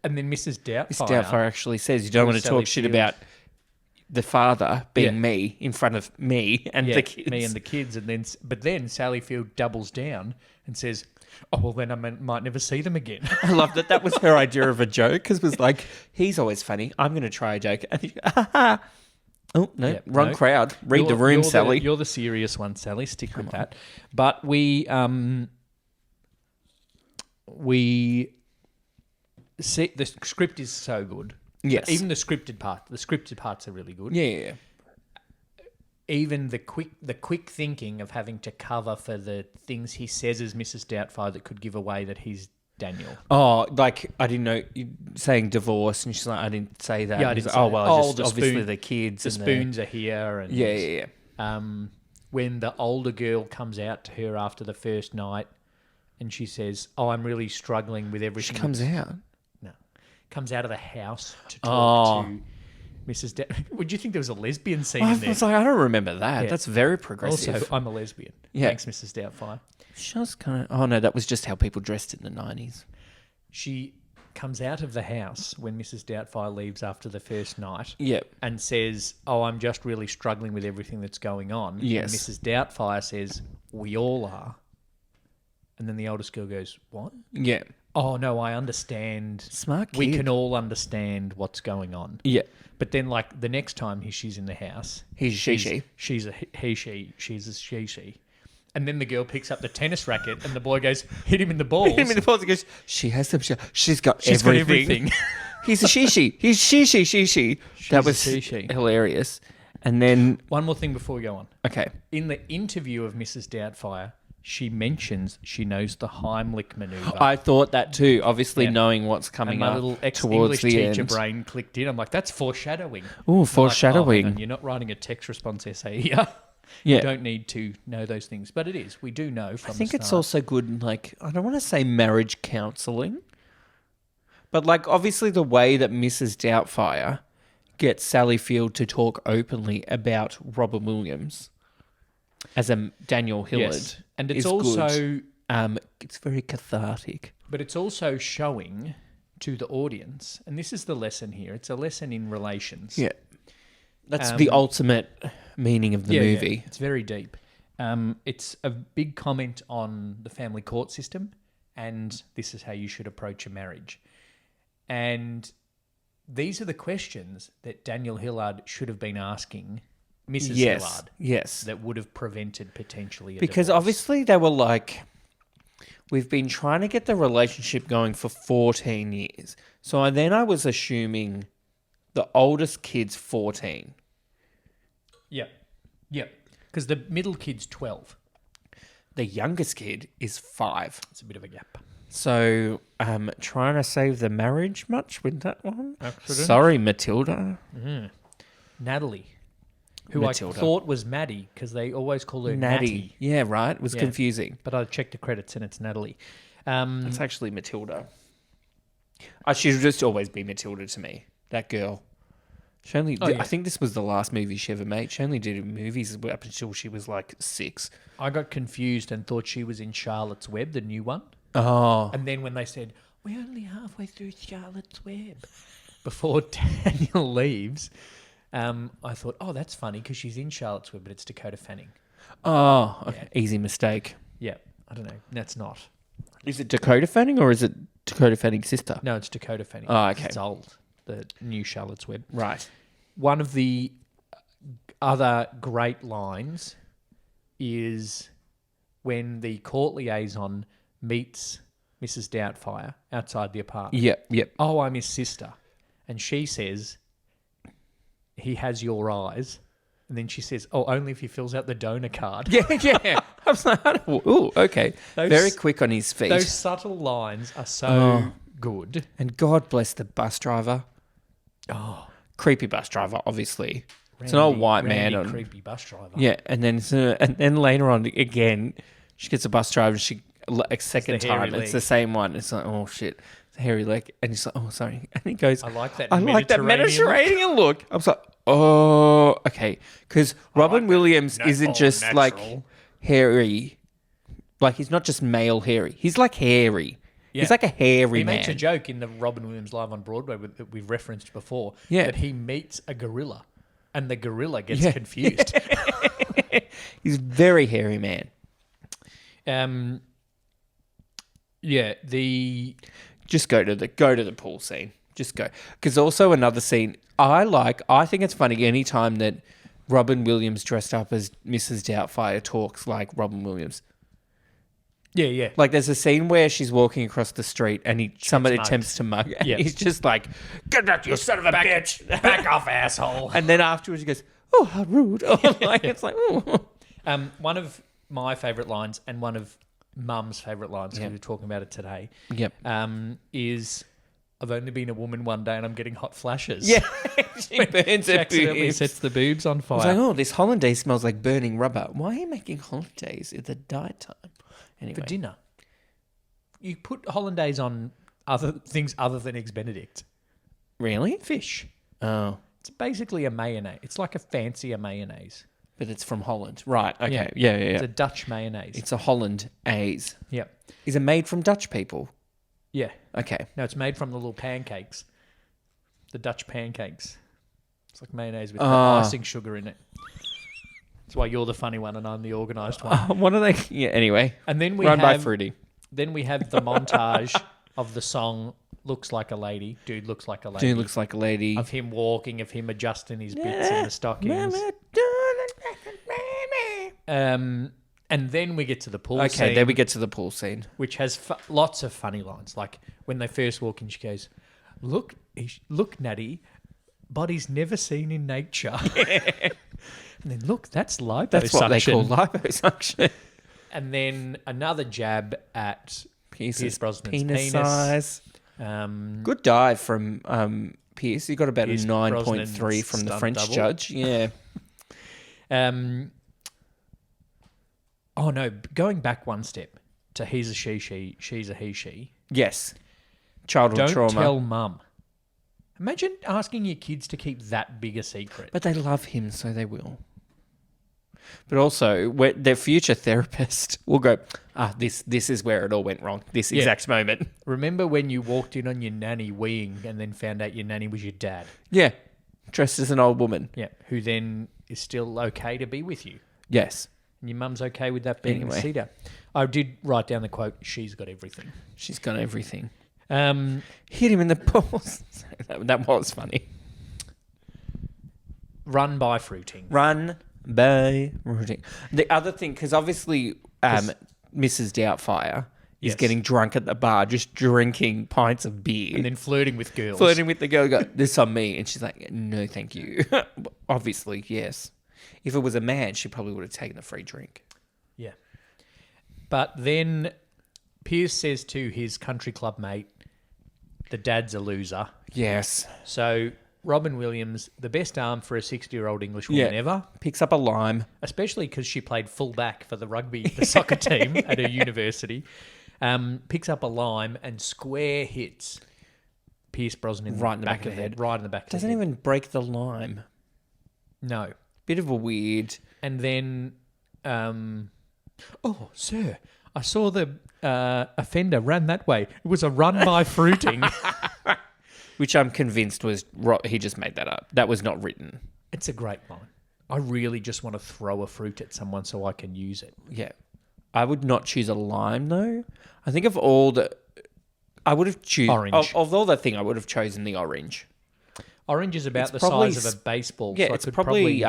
And then Mrs. Doubtfire... Mrs. Doubtfire actually says you don't want to talk shit about the father being me in front of me and the kids. Me and the kids. But then Sally Field doubles down and says... Oh, well, then I might never see them again. I love that. That was her idea of a joke because it was like, he's always funny. I'm going to try a joke. And oh, no, wrong crowd. Read the room, Sally. You're the serious one, Sally. Stick with that. But we see the script is so good. Yes. Even the scripted parts are really good. Yeah. Even the quick thinking of having to cover for the things he says as Mrs. Doubtfire that could give away that he's Daniel. Oh, like, I didn't know, saying divorce, and she's like, I didn't say that. Yeah, I didn't say that. just obviously the kids. The spoons are here. And yeah. When the older girl comes out to her after the first night and she says, oh, I'm really struggling with everything. She comes out? No. Comes out of the house to talk to... Mrs. Would you think there was a lesbian scene in there? I was like, I don't remember that. Yeah. That's very progressive. Also, I'm a lesbian. Yeah. Thanks, Mrs. Doubtfire. She was kind of... Oh, no, that was just how people dressed in the 90s. She comes out of the house when Mrs. Doubtfire leaves after the first night. Yep. And says, oh, I'm just really struggling with everything that's going on. Yes. And Mrs. Doubtfire says, we all are. And then the oldest girl goes, what? Yeah. Oh, no, I understand. Smart kid. We can all understand what's going on. Yeah. But then, like, the next time she's in the house... He's a she-she. She's a he-she. She's a she-she. And then the girl picks up the tennis racket and the boy goes, hit him in the balls. Hit him in the balls and goes, she's got everything. He's a she-she. He's she-she. That was hilarious. And then... One more thing before we go on. Okay. In the interview of Mrs. Doubtfire... She mentions she knows the Heimlich maneuver. I thought that too, obviously knowing what's coming up towards the end. My little ex-English teacher brain clicked in. I'm like, that's foreshadowing. Oh, foreshadowing. Like, you're not writing a text response essay here. Yeah. You don't need to know those things. But it is. We do know from the start. I think it's also good, like, I don't want to say marriage counselling, but like obviously the way that Mrs. Doubtfire gets Sally Field to talk openly about Robin Williams as a Daniel Hillard. Yes. And it's also... good. It's very cathartic. But it's also showing to the audience, and this is the lesson here, it's a lesson in relations. Yeah. That's the ultimate meaning of the movie. Yeah. It's very deep. It's a big comment on the family court system, and this is how you should approach a marriage. And these are the questions that Daniel Hillard should have been asking Mrs. Hillard. Yes. That would have prevented potentially a Because divorce. obviously they were like, we've been trying to get the relationship going for 14 years. So I was assuming the oldest kid's 14. Yep. Because the middle kid's 12. the youngest kid is 5. It's a bit of a gap. So, trying to save the marriage much with that one? Accident. Sorry, Matilda. Natalie, who Matilda. I thought was Maddie because they always call her Natty. Yeah, right. It was confusing. But I checked the credits and it's Natalie. It's actually Matilda. She should just always be Matilda to me. That girl. She only. I think this was the last movie she ever made. She only did movies up until she was like 6. I got confused and thought she was in Charlotte's Web, the new one. Oh. And then when they said, we're only halfway through Charlotte's Web, before Daniel leaves, I thought, oh, that's funny because she's in Charlotte's Web, but it's Dakota Fanning. Oh, okay. Easy mistake. Yeah, I don't know. That's not. Is it Dakota Fanning or is it Dakota Fanning's sister? No, it's Dakota Fanning. Oh, okay. It's old, the new Charlotte's Web. Right. One of the other great lines is when the court liaison meets Mrs. Doubtfire outside the apartment. Yep. Oh, I'm his sister. And she says, he has your eyes. And then she says, oh, only if he fills out the donor card. Yeah. I was like, oh, okay. Very quick on his feet. Those subtle lines are so good. And God bless the bus driver. Oh, Creepy bus driver, obviously. It's an old white man. Creepy bus driver. Yeah, and then later on, again, she gets a bus driver. A second time, it's the same one. It's like, oh shit, it's a hairy leg, and he's like, oh sorry, and he goes, I like that Mediterranean look. I was like, oh, okay, because Robin Williams isn't just natural. like hairy, like he's not just male hairy. He's like hairy. Yeah. He's like a hairy man. He makes a joke in the Robin Williams Live on Broadway that we've referenced before. Yeah. That he meets a gorilla, and the gorilla gets confused. He's a very hairy man. Yeah, just go to the pool scene. Just go. Because also another scene I think it's funny anytime that Robin Williams dressed up as Mrs. Doubtfire talks like Robin Williams. Yeah. Like there's a scene where she's walking across the street and somebody attempts to mug. And he's just like, "Get back, you son of a bitch! Back off, asshole!" And then afterwards he goes, "Oh, how rude!" It's like, oh. One of my favourite lines and one of Mum's favourite lines, because we were talking about it today, is, I've only been a woman one day and I'm getting hot flashes. Yeah. She burns her accidentally boobs. sets the boobs on fire. I was like, oh, this hollandaise smells like burning rubber. Why are you making hollandaise at the diet time? Anyway. For dinner. You put hollandaise on other things other than Eggs Benedict. Really? Fish. Oh. It's basically a mayonnaise. It's like a fancier mayonnaise. But it's from Holland. Right, okay. Yeah. It's a Dutch mayonnaise. It's a Hollandaise. Yep. Is it made from Dutch people? Yeah. Okay. No, it's made from the little pancakes. The Dutch pancakes. It's like mayonnaise with icing sugar in it. That's why you're the funny one and I'm the organised one. What are they? Yeah, anyway. And then Run by Fruity. Then we have the montage of the song Looks Like a Lady. Dude looks like a lady. Dude looks like a lady. Of him walking, of him adjusting his bits in the stockings. And then we get to the pool scene. Okay, then we get to the pool scene. Which has lots of funny lines. Like when they first walk in, she goes, look, Natty, bodies never seen in nature. And then, look, that's liposuction. That's what they call liposuction. And then another jab at Pierce Brosnan's penis. Size. Good dive from Pierce. He got about Pierce a 9.3 from the French double. judge. Yeah. Oh, no. Going back one step to he's a she, she's a he, she. Yes. Childhood trauma. Don't tell mum. Imagine asking your kids to keep that big a secret. But they love him, so they will. But also, their future therapist will go, this is where it all went wrong. This exact moment. Remember when you walked in on your nanny weeing and then found out your nanny was your dad? Yeah. Dressed as an old woman. Yeah. Who then is still okay to be with you. Yes. And your mum's okay with that being a cedar. I did write down the quote, she's got everything. She's got everything. Hit him in the balls. that was funny. Run by fruiting. Run by fruiting. The other thing, because obviously Mrs. Doubtfire is getting drunk at the bar, just drinking pints of beer. And then flirting with girls. Flirting with the girl, this on me. And she's like, no, thank you. Obviously, yes. If it was a man, she probably would have taken the free drink. Yeah. But then Pierce says to his country club mate, the dad's a loser. Yes. So Robin Williams, the best arm for a 60-year-old Englishwoman ever. Picks up a lime. Especially because she played fullback for the soccer team at her university. Picks up a lime and square hits Pierce Brosnan Right in the back back of the head. Right in the back of the Doesn't head. even break the lime. No. Bit of a weird. And then, oh, sir, I saw the offender ran that way. It was a run by fruiting. Which I'm convinced was... He just made that up. That was not written. It's a great line. I really just want to throw a fruit at someone so I can use it. Yeah. I would not choose a lime, though. I think of all the... I would have chosen... Orange. Of all that thing, I would have chosen the orange. Orange is about It's the probably size of a baseball. Yeah, so it's I could probably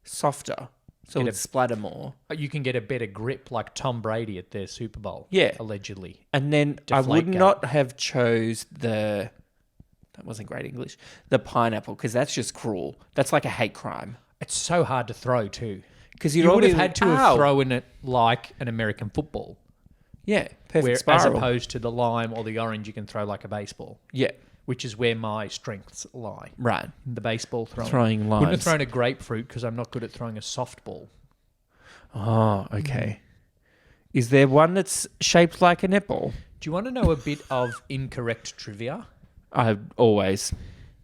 softer. So it would splatter more. You can get a better grip like Tom Brady at their Super Bowl. Yeah. Allegedly. And then I would not have chose the... That wasn't great English. The pineapple, because that's just cruel. That's like a hate crime. It's so hard to throw too. Because You would have had to have thrown it like an American football. Yeah, perfect Where, spiral. as opposed to the lime or the orange, you can throw like a baseball. Yeah. Which is where my strengths lie. Right. The baseball throwing. Throwing limes. Wouldn't have thrown a grapefruit because I'm not good at throwing a softball. Oh, okay. Is there one that's shaped like a netball? Do you want to know a bit of incorrect trivia? I always.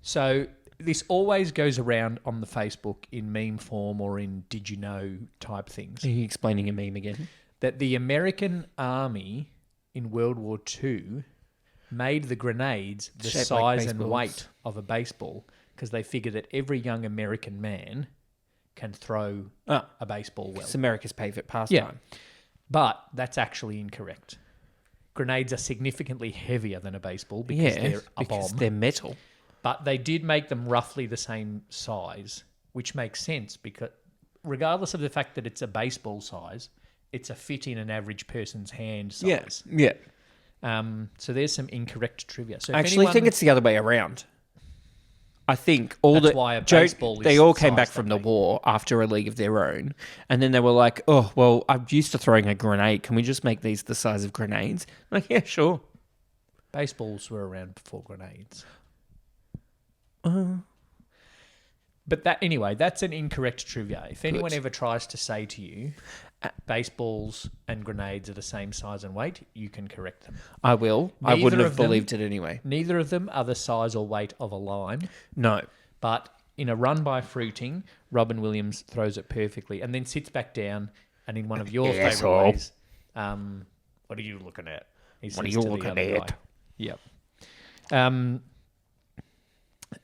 So this always goes around on the Facebook in meme form or in did you know type things. Are you explaining a meme again? That the American Army in World War II made the grenades the Shaped size like and baseballs. weight of a baseball because they figure that every young American man can throw a baseball well. It's America's favourite pastime. But that's actually incorrect. Grenades are significantly heavier than a baseball because they're a bomb. They're metal. But they did make them roughly the same size, which makes sense because regardless of the fact that it's a baseball size, it's a fit in an average person's hand size. Yeah. So there's some incorrect trivia. So I actually think it's the other way around. I think all That's the why a baseball they is all came size back from the that big. war after a league of their own, and then they were like, "Oh, well, I'm used to throwing a grenade. Can we just make these the size of grenades?" I'm like, yeah, sure. Baseballs were around before grenades. But that's an incorrect trivia. If anyone ever tries to say to you, baseballs and grenades are the same size and weight, you can correct them. I will. I Neither wouldn't have of them- believed it anyway. Neither of them are the size or weight of a lime, No. but in a run by fruiting, Robin Williams throws it perfectly and then sits back down and in one of your favourite Asshole. ways, what are you looking at? He What are says you to the looking other at? guy. Yep.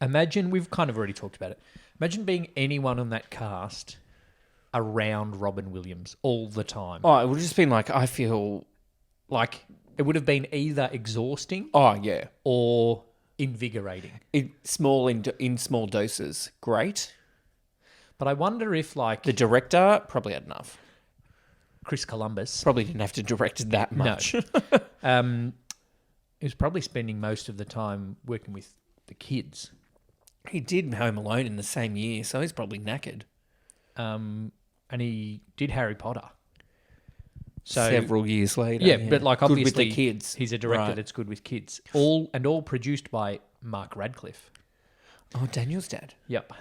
Imagine, we've kind of already talked about it. Imagine being anyone on that cast around Robin Williams all the time. Oh, it would have just been like, I feel like, It would have been either exhausting oh yeah, or invigorating. in small doses, great. But I wonder if, like, The director probably had enough. Chris Columbus, Probably didn't have to direct it that much. he was probably spending most of the time working with the kids. He did Home Alone in the same year, so he's probably knackered. And he did Harry Potter. So Several years later. yeah, but like Good obviously with the kids. he's a director Right. that's good with kids. All produced by Mark Radcliffe. Oh, Daniel's dad. Yep.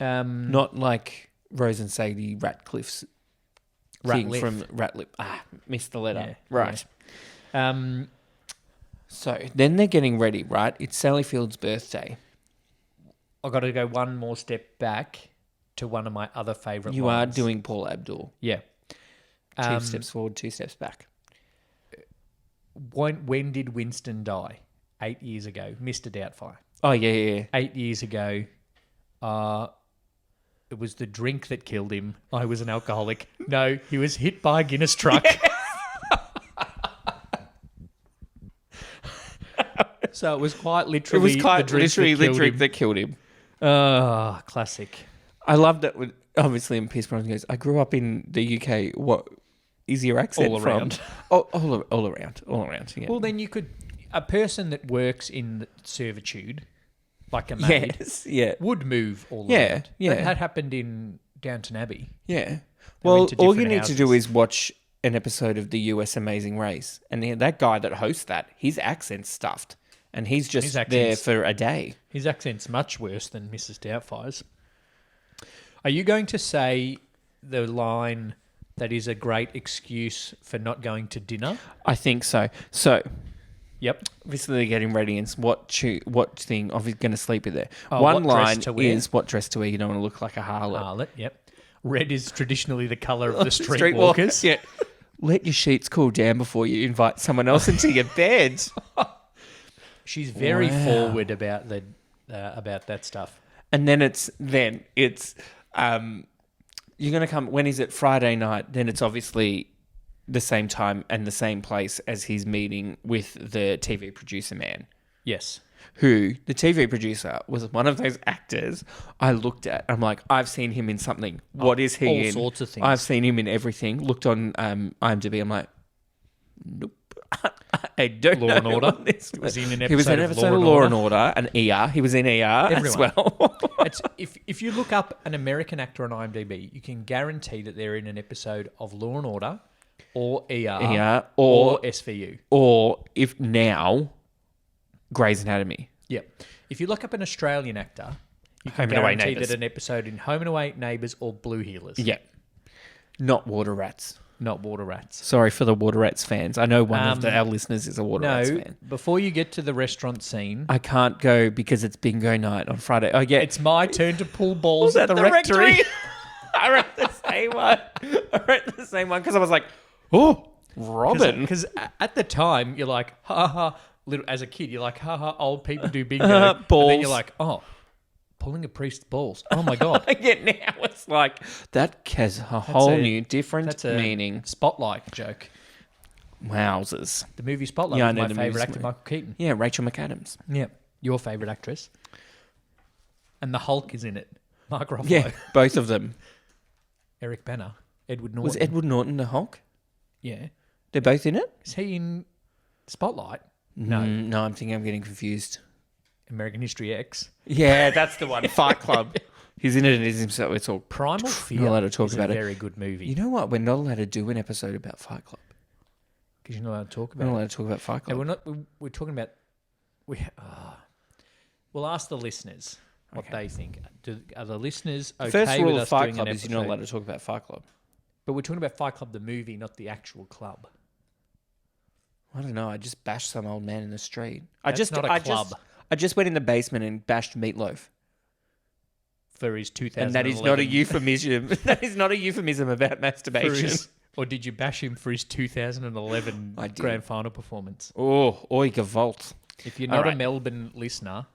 Not like Rose and Sadie Ratcliffe's thing Ratliff. from Ratliff. Missed the letter. Yeah, Right. yeah. So then they're getting ready, right? It's Sally Field's birthday. I got to go one more step back to one of my other favourite You lines. are doing Paul Abdul. Yeah. 2 steps forward, 2 steps back. When did Winston die? 8 years ago. Mr. Doubtfire. Oh, yeah. 8 years ago. It was the drink that killed him. I was an alcoholic. No, he was hit by a Guinness truck. So it was quite It literally was quite the drink literally that the killed drink him. that killed him. Oh, classic. I love that when, obviously, when Pierce Brosnan goes, I grew up in the UK. What is your accent All from? around. All around. Yeah. Well, then you could... A person that works in servitude, like a maid, Yes, yeah. would move all Yeah, around. yeah. That happened in Downton Abbey. Yeah. They Well, went to all you different need to do houses. is watch an episode of the US Amazing Race, and that guy that hosts that, his accent's stuffed, and he's just there for a day. His accent's much worse than Mrs. Doubtfire's. Are you going to say the line that is a great excuse for not going to dinner? I think so. So, yep. Obviously, they're getting ready, and what thing of he's going to sleep in there. Oh, one line is what dress to wear. You don't want to look like a harlot. Harlot, yep. Red is traditionally the colour of the streetwalkers. Yeah. Let your sheets cool down before you invite someone else into your bed. She's very forward about that stuff. And then it's you're going to come, when is it? Friday night. Then it's obviously the same time and the same place as his meeting with the TV producer man. Yes. Who, the TV producer, was one of those actors I looked at. I'm like, I've seen him in something. What is he in? All sorts of things. I've seen him in everything. Looked on IMDb. I'm like, nope. I don't know. Law and Order. Was he in an episode of Law and Order, and ER. He was in ER as well. If you look up an American actor on IMDb, you can guarantee that they're in an episode of Law and Order or ER or SVU. Or if now, Grey's Anatomy. Yep. If you look up an Australian actor, you can Home and Away guarantee Neighbours. that an episode in Home and Away, Neighbours or Blue Heelers. Yeah. Not Water Rats. Not Water Rats. Sorry for the Water Rats fans. I know one of our listeners is a Water Rats fan. Before you get to the restaurant scene... I can't go because it's bingo night on Friday. Oh, yeah. It's my turn to pull balls at the rectory. I wrote the same one. Because I was like, oh, Robin. Because at the time, you're like, ha ha. As a kid, you're like, ha ha, old people do bingo. Balls. And then you're like, oh, pulling a priest's balls. Oh my God. Yeah, now it's like, that has a whole new different meaning. Spotlight joke. Wowzers. The movie Spotlight was my favourite actor, Michael Keaton. Yeah, Rachel McAdams. Yeah, your favourite actress. And the Hulk is in it. Mark Ruffalo. Yeah, both of them. Eric Bana. Edward Norton. Was Edward Norton the Hulk? Yeah. They're both in it? Is he in Spotlight? No. No, I'm thinking I'm getting confused. American History X. Yeah, that's the one. Fight Club. He's in it and himself. It's all Primal Fear. Not allowed to talk about a it. Very good movie. You know what? We're not allowed to do an episode about Fight Club. Because you're not allowed to talk We're about not it. allowed to talk about Fight Club. No, we're not. We're talking about. We'll ask the listeners what they think. Are the listeners okay First rule with of us Fight doing Club an is you're not episode? allowed to talk about Fight Club. But we're talking about Fight Club the movie, not the actual club. I don't know. I just bashed some old man in the street. That's not a club. I just went in the basement and bashed Meatloaf. For his 2011. And that is not a euphemism. That is not a euphemism about masturbation. Or did you bash him for his 2011 I did. grand final performance? Oh, oi, Gavolt. If you're not a Melbourne listener,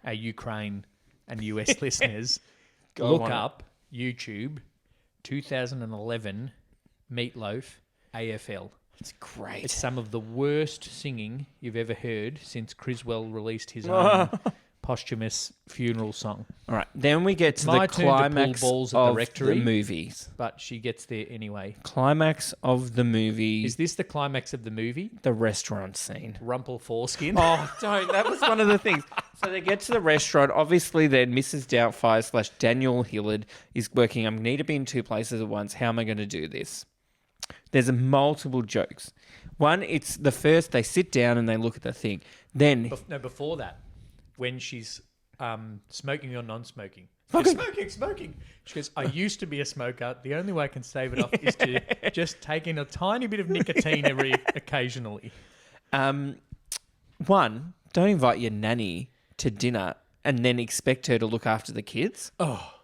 our Ukraine and US listeners, look up YouTube 2011 Meatloaf AFL. It's great. It's some of the worst singing you've ever heard since Criswell released his own posthumous funeral song. All right. Then we get to My the turn to pull climax balls at the of rectory. the movies. But she gets there anyway. Climax of the movie. Is this the climax of the movie? The restaurant scene. Rumple foreskin? Oh, don't. That was one of the things. So they get to the restaurant. Obviously, then Mrs. Doubtfire / Daniel Hillard is working. I need to be in two places at once. How am I going to do this? There's multiple jokes. One, it's the first, they sit down and they look at the thing. Then... Before that, when she's smoking or non-smoking. Smoking. She goes, I used to be a smoker. The only way I can stave it off is to just take in a tiny bit of nicotine occasionally. One, don't invite your nanny to dinner and then expect her to look after the kids. Oh.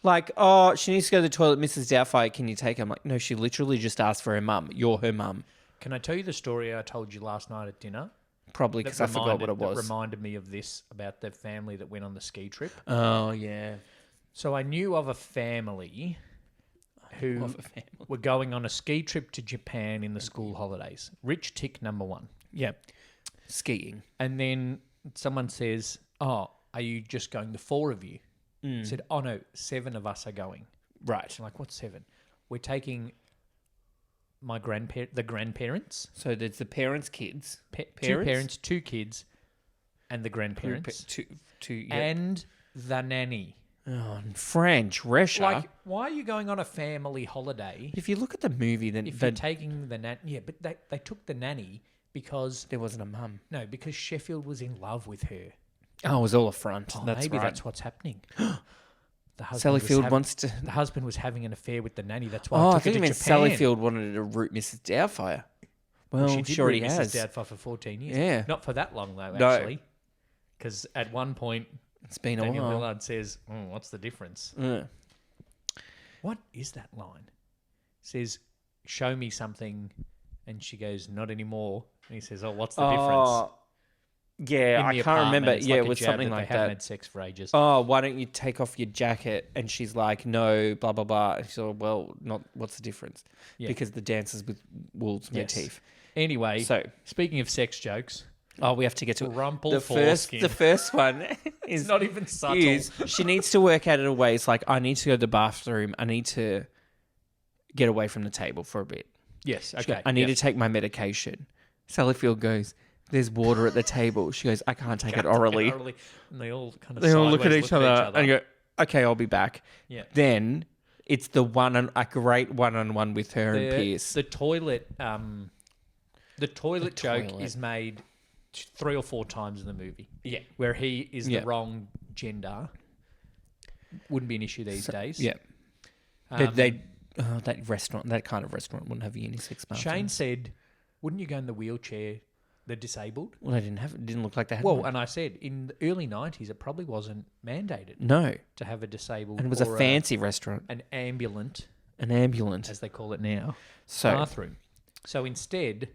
Like, she needs to go to the toilet. Mrs. Doubtfire, can you take her? I'm like, no, she literally just asked for her mum. You're her mum. Can I tell you the story I told you last night at dinner? Probably because I forgot what it was. That reminded me of this, about the family that went on the ski trip. Oh, yeah. So I knew of a family who were going on a ski trip to Japan in the school holidays. Rich tick number one. Yeah. Skiing. And then someone says, are you just going, the four of you? Said, oh no, 7 of us are going. Right. I'm like, what's 7? We're taking the grandparents. So there's the parents' kids. 2 parents, 2 kids, and the grandparents. Two, And the nanny. Oh, and Fran Drescher. Like, why are you going on a family holiday if you look at the movie, then if you're taking the nanny? Yeah, but they took the nanny because... there wasn't a mum. No, because Sheffield was in love with her. Oh, it was all a front. Oh, that's maybe right. that's what's happening. Sally Field wants to... The husband was having an affair with the nanny. That's why Oh, I I took her think to you meant Japan. Sally Field wanted to root Mrs. Doubtfire. Well, She did she already root has. Mrs. Doubtfire for 14 years. Yeah. Not for that long, though, No. actually. Because at one point, It's been a Daniel while. Millard says, what's the difference? Yeah. What is that line? Says, show me something. And she goes, not anymore. And he says, what's the difference? Yeah, In I the can't apartment, remember. it's Yeah, like it a was jab something that like they haven't that. had sex for ages. Oh, why don't you take off your jacket? And she's like, no, blah, blah, blah. And she's like, well, not. What's the difference? Yeah. Because the dances with wolves motif. Anyway, So, speaking of sex jokes, we have to get to Rumple the foreskin. first one It's is not even subtle. is she needs to work out a way. It's like, I need to go to the bathroom. I need to get away from the table for a bit. Yes, She okay. goes, I need to take my medication. Sally Field goes, there's water at the table. She goes, I can't take it orally. And they all kind of They all look at sideways each other and go, okay, I'll be back. Yeah. Then it's a great one-on-one with her and Pierce. The toilet joke toilet. is made 3 or 4 times in the movie. Yeah. Where he is Yeah. the wrong gender. Wouldn't be an issue these days. Yeah. That restaurant, that kind of restaurant wouldn't have unisex bathrooms. Shane said, wouldn't you go in the wheelchair, the disabled? Well, they didn't have it. Didn't look like they had Well, one. and I said, in the early 90s, it probably wasn't mandated No. to have a disabled And it was or a fancy restaurant. an ambulant, An ambulant. as they call it now, So, bathroom. So instead,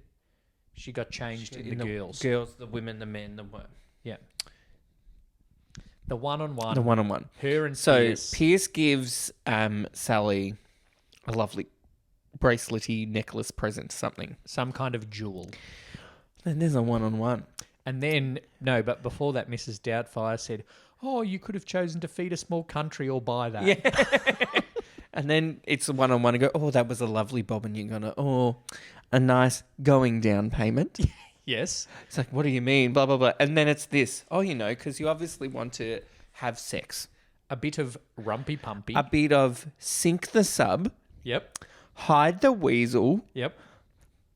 she got changed in the girls. Girls, the women, the men, the what? Yeah. The one-on-one. The one-on-one. Her and So Pierce. Pierce gives Sally a lovely bracelety necklace present, something. Some kind of jewel. Then there's a one-on-one. And then, no, but before that, Mrs. Doubtfire said, oh, you could have chosen to feed a small country or buy that. Yeah. And then it's a one-on-one and go, oh, that was a lovely bob, and you're going to, a nice going down payment. Yes. It's like, what do you mean? Blah, blah, blah. And then it's this. Oh, because you obviously want to have sex. A bit of rumpy-pumpy. A bit of sink the sub, Yep. hide the weasel, Yep.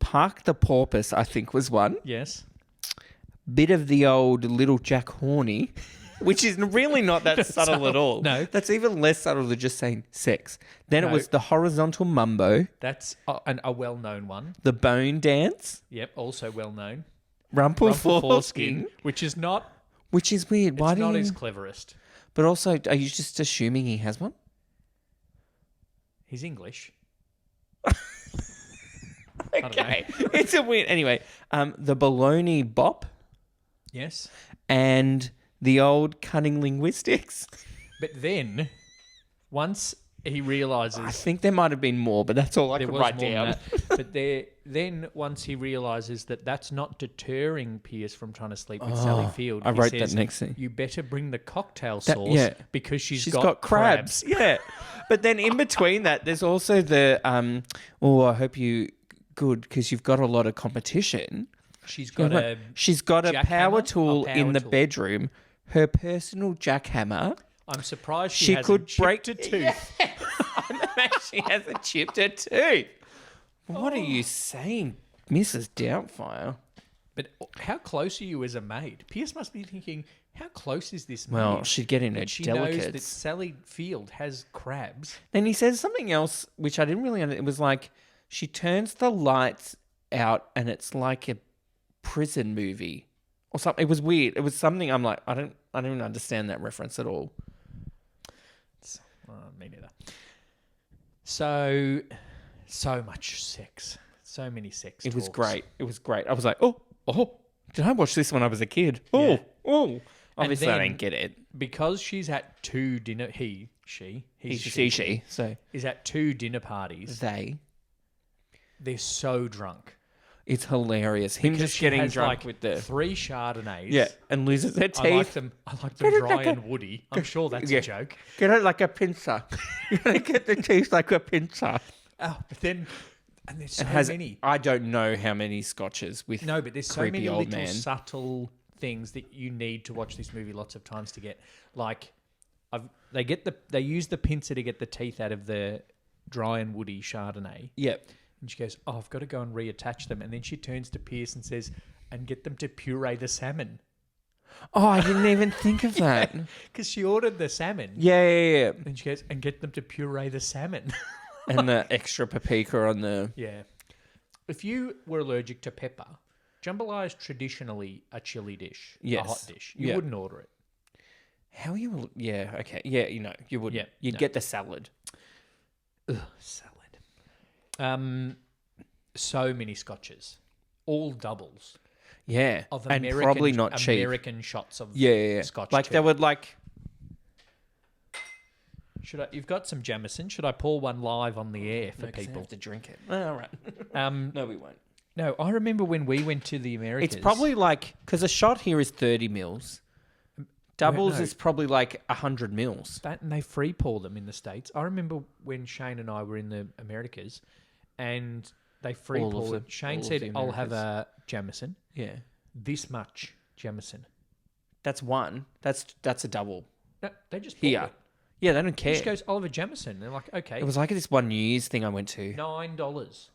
park the porpoise, I think was one. Yes. Bit of the old little Jack Horny, which is really not that subtle at all. No. That's even less subtle than just saying sex. Then it No. was the horizontal mumbo, That's a well-known one. the bone dance, Yep, also well-known. rumple Foreskin, foreskin, which is not, which is weird. Why it's do not you... his cleverest. But also, are you just assuming he has one? He's English. Okay. It's a weird... Anyway, the baloney bop Yes. and the old cunning linguistics. But then, once he realises... I think there might have been more, but that's all I there could was write more than down. that. But then once he realises that that's not deterring Pierce from trying to sleep with Sally Field, I he wrote says, that next thing. You better bring the cocktail That- sauce yeah. because she's got crabs. Yeah. But then in between that, there's also the, I hope you good because you've got a lot of competition. She's got a... She's got a jackhammer? power tool A in power the tool. bedroom, her personal jackhammer. I'm surprised she, She hasn't could chipped break a tooth. She hasn't chipped a tooth. What are you saying, Mrs. Doubtfire? But how close are you as a maid? Pierce must be thinking, how close is this maid? Well, she'd get in her that she knows that delicates. Sally Field has crabs. Then he says something else, which I didn't really understand. It was like, she turns the lights out and it's like a prison movie or something. It was weird. It was something I'm like, I don't even understand that reference at all. Me neither. So much sex. So many sex It was talks. great. It was great. I was like, did I watch this when I was a kid? Yeah. Obviously, I then- didn't get it. Because she's at 2 dinner... She So is at 2 dinner parties. They're so drunk. it's hilarious. Him Because just she getting has, drunk like, with the 3 Chardonnays. yeah, and loses her I like teeth. them. I like Get them it dry like a- and woody. I'm sure that's Yeah. a joke. Get it like a pincer. You gotta get the teeth like a pincer. Oh, but then, and there's so It has many. I don't know how many scotches with No, but there's so creepy many old little man. subtle things that you need to watch this movie lots of times to get. Like, They use the pincer to get the teeth out of the dry and woody Chardonnay. Yep. And she goes, I've got to go and reattach them. And then she turns to Pierce and says, and get them to puree the salmon. Oh, I didn't even think of that. Because she ordered the salmon. Yeah. And she goes, and get them to puree the salmon. And the extra paprika on the... Yeah. If you were allergic to pepper, jambalaya is traditionally a chili dish, a hot dish. You wouldn't order it. How are you... Yeah, okay. Yeah, you wouldn't. Yeah, You'd get the salad. Ugh, salad. So many scotches. All doubles. Yeah. Of and probably not cheap. American shots of scotch. Like too. they would like... You've got some Jameson. Should I pour one live on the air for I people? have to drink it. All right. No, we won't. No, I remember when we went to the Americas. It's probably like... Because a shot here is 30 mils. Doubles is probably like 100 mils. That, and they free pour them in the States. I remember when Shane and I were in the Americas and they free poured. Shane said, I'll have a Jameson. Yeah. This much Jameson. That's one. That's a double. No, they just here. it. Yeah, they don't care. He just goes, I'll have a Jameson. They're like, okay. It was like this one New Year's thing I went to. $9.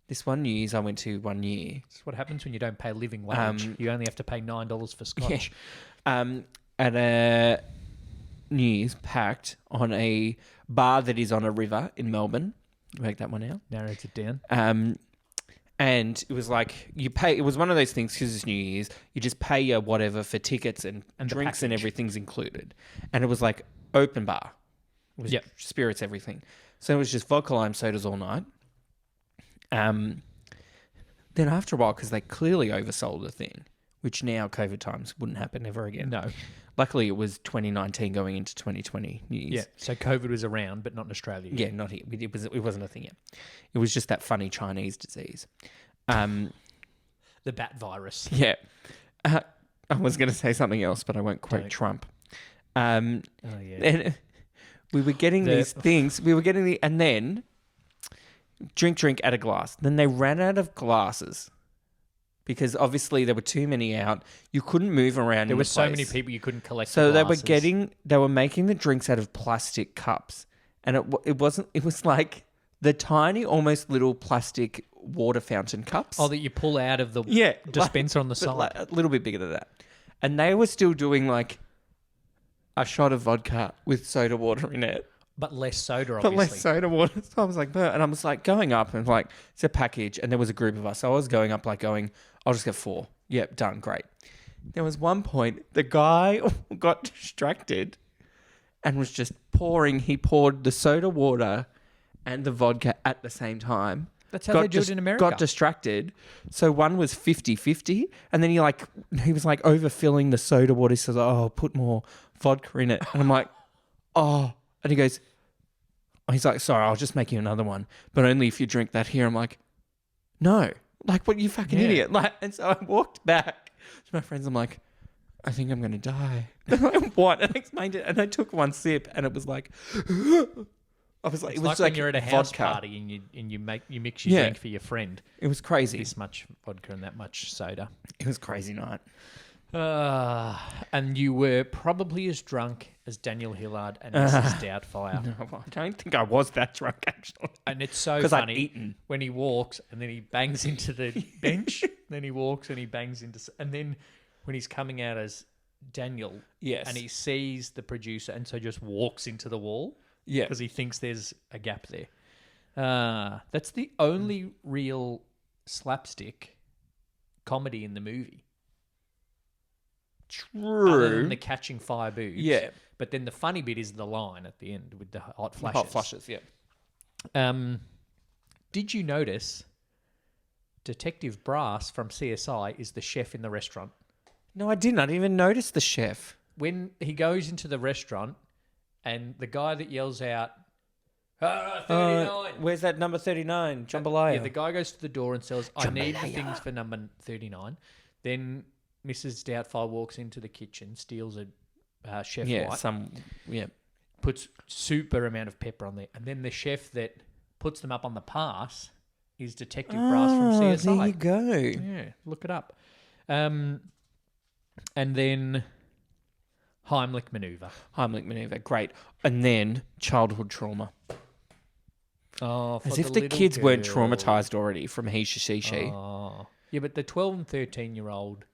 This one New Year's I went to 1 year. That's what happens when you don't pay living wage. You only have to pay $9 for scotch. Yeah. At a New Year's packed on a bar that is on a river in Melbourne. Make that one out. Narrows it down. And it was like you pay. It was one of those things because it's New Year's. You just pay your whatever for tickets and drinks and everything's included. And it was like open bar. It was spirits, everything. So it was just vodka lime sodas all night. Then after a while, because they clearly oversold the thing, which now COVID times wouldn't happen ever again. No. Luckily, it was 2019 going into 2020 New Year's. Yeah, so COVID was around, but not in Australia. Yeah, not here. It wasn't a thing yet. It was just that funny Chinese disease. The bat virus. Yeah. I was going to say something else, but I won't quote Trump. And we were getting these things. We were getting and then drink at a glass. Then they ran out of glasses. Because obviously there were too many out. You couldn't move around. There were so many people you couldn't collect. So they were making the drinks out of plastic cups, and it was like the tiny, almost little plastic water fountain cups. Oh, that you pull out of the dispenser on the side. Like a little bit bigger than that. And they were still doing like a shot of vodka with soda water in it. But less soda, obviously. But less soda water. So I was like, and I was like going up and like, it's a package. And there was a group of us. So I was going up like I'll just get 4. Yep, done. Great. There was one point, the guy got distracted and was just pouring. He poured the soda water and the vodka at the same time. That's how they do it in America. Got distracted. So one was 50-50. And then he was like overfilling the soda water. He says, I'll put more vodka in it. And I'm like, oh. And he goes, he's like, sorry, I'll just make you another one, but only if you drink that here. I'm like, no, like, what, you fucking idiot. Like, and so I walked back to my friends. I'm like, I think I'm going to die. They're like, what? And I explained it. And I took one sip and it was like, I was like, it's it was like when you're at a house vodka. Party and you mix your drink for your friend. It was crazy. This much vodka and that much soda. It was crazy night. And you were probably as drunk as Daniel Hillard and Mrs. Doubtfire. No, I don't think I was that drunk, actually. And it's so because funny I'd eaten. When he walks and then he bangs into the bench, then he walks and he bangs into... And then when he's coming out as Daniel and he sees the producer and so just walks into the wall because he thinks there's a gap there. That's the only real slapstick comedy in the movie. True. Other than the catching fire boobs. Yeah. But then the funny bit is the line at the end with the hot flashes. Hot flashes, yeah. Did you notice Detective Brass from CSI is the chef in the restaurant? No, I didn't. I didn't even notice the chef. When he goes into the restaurant and the guy that yells out, 39. Where's that number 39? Jambalaya. Yeah, the guy goes to the door and says, I need the things for number 39. Then Mrs. Doubtfire walks into the kitchen, steals a chef white. Puts super amount of pepper on there. And then the chef that puts them up on the pass is Detective Brass from CSI. There you go. Yeah, look it up. And then Heimlich maneuver. Heimlich maneuver, great. And then childhood trauma. Oh, for As if the the little kids weren't girl. traumatized already from he, she. Oh. Yeah, but the 12 and 13-year-old...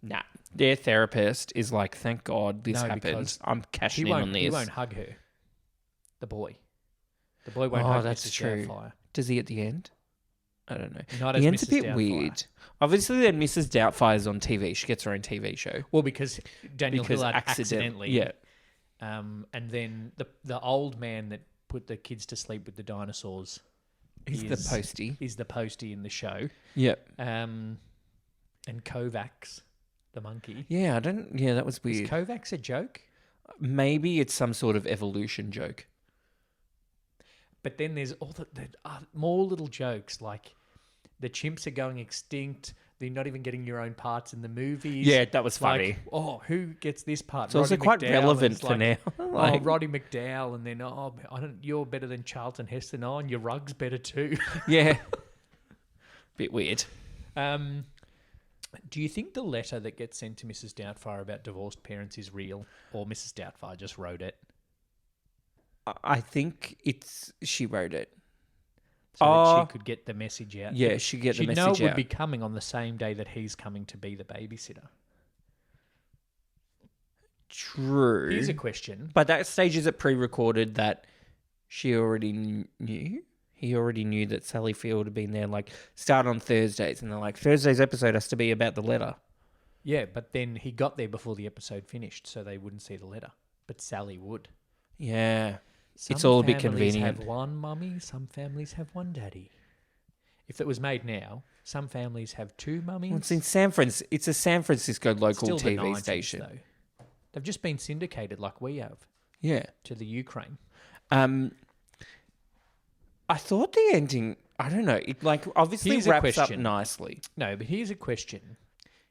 Nah. Their therapist is like, thank God this happened. because I'm cashing he in won't, on this. He won't hug her. The boy. The boy won't Oh, hug that's Mrs. true. Doubtfire. Does he at the end? I don't know. Not The as end's Mrs. a bit Doubtfire. weird. Obviously, then Mrs. Doubtfire's on TV. She gets her own TV show. Well, because Daniel Because Hillard accident- accidentally... yeah. And then the old man that put the kids to sleep with the dinosaurs... He's the postie. Is the postie in the show. Yep. And Kovacs, the monkey. Yeah, that was Is weird. Kovacs a joke? Maybe it's some sort of evolution joke. But then there's all the more little jokes, like the chimps are going extinct. They're not even getting your own parts in the movies. Yeah, that was Like, funny. oh, who gets this part? It's also Roddy quite McDowell, relevant and it's for now. Oh, Roddy McDowell, and then you're better than Charlton Heston. Oh, and your rug's better too. Yeah. Bit weird. Do you think the letter that gets sent to Mrs. Doubtfire about divorced parents is real, or Mrs. Doubtfire just wrote it? I think she wrote it. So that she could get the message out. Yeah, she'd get the She'd message know it would out. be coming on the same day that he's coming to be the babysitter. True. Here's a question. But that stage, is it pre-recorded that she already knew? He already knew that Sally Field had been there, like, start on Thursdays. And they're like, Thursday's episode has to be about the letter. Yeah, but then he got there before the episode finished, so they wouldn't see the letter. But Sally would. Yeah. Some It's all a bit families convenient. have one mummy, some families have one daddy. If it was made now, some families have two mummies. Well, it's in it's a San Francisco local Still the TV 90s, station. though. They've just been syndicated like we have Yeah. to the Ukraine. I thought the ending, I don't know, it like obviously Here's a wraps up question. nicely. No, but here's a question.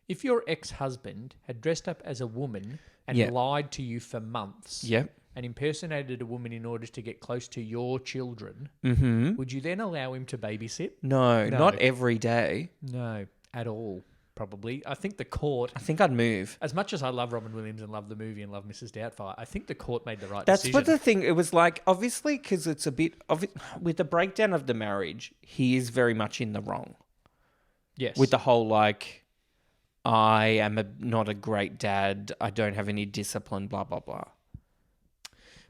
If your ex-husband had dressed up as a woman and Yeah. lied to you for months Yep. and impersonated a woman in order to get close to your children, would you then allow him to babysit? No, No. not every day. No, at all, probably. I think the court, I think I'd move. as much as I love Robin Williams and love the movie and love Mrs. Doubtfire, I think the court made the right That's decision. what the thing, it was like, obviously, because it's a bit, with the breakdown of the marriage, he is very much in the wrong. Yes. With the whole, like, I am not a great dad, I don't have any discipline, blah, blah, blah.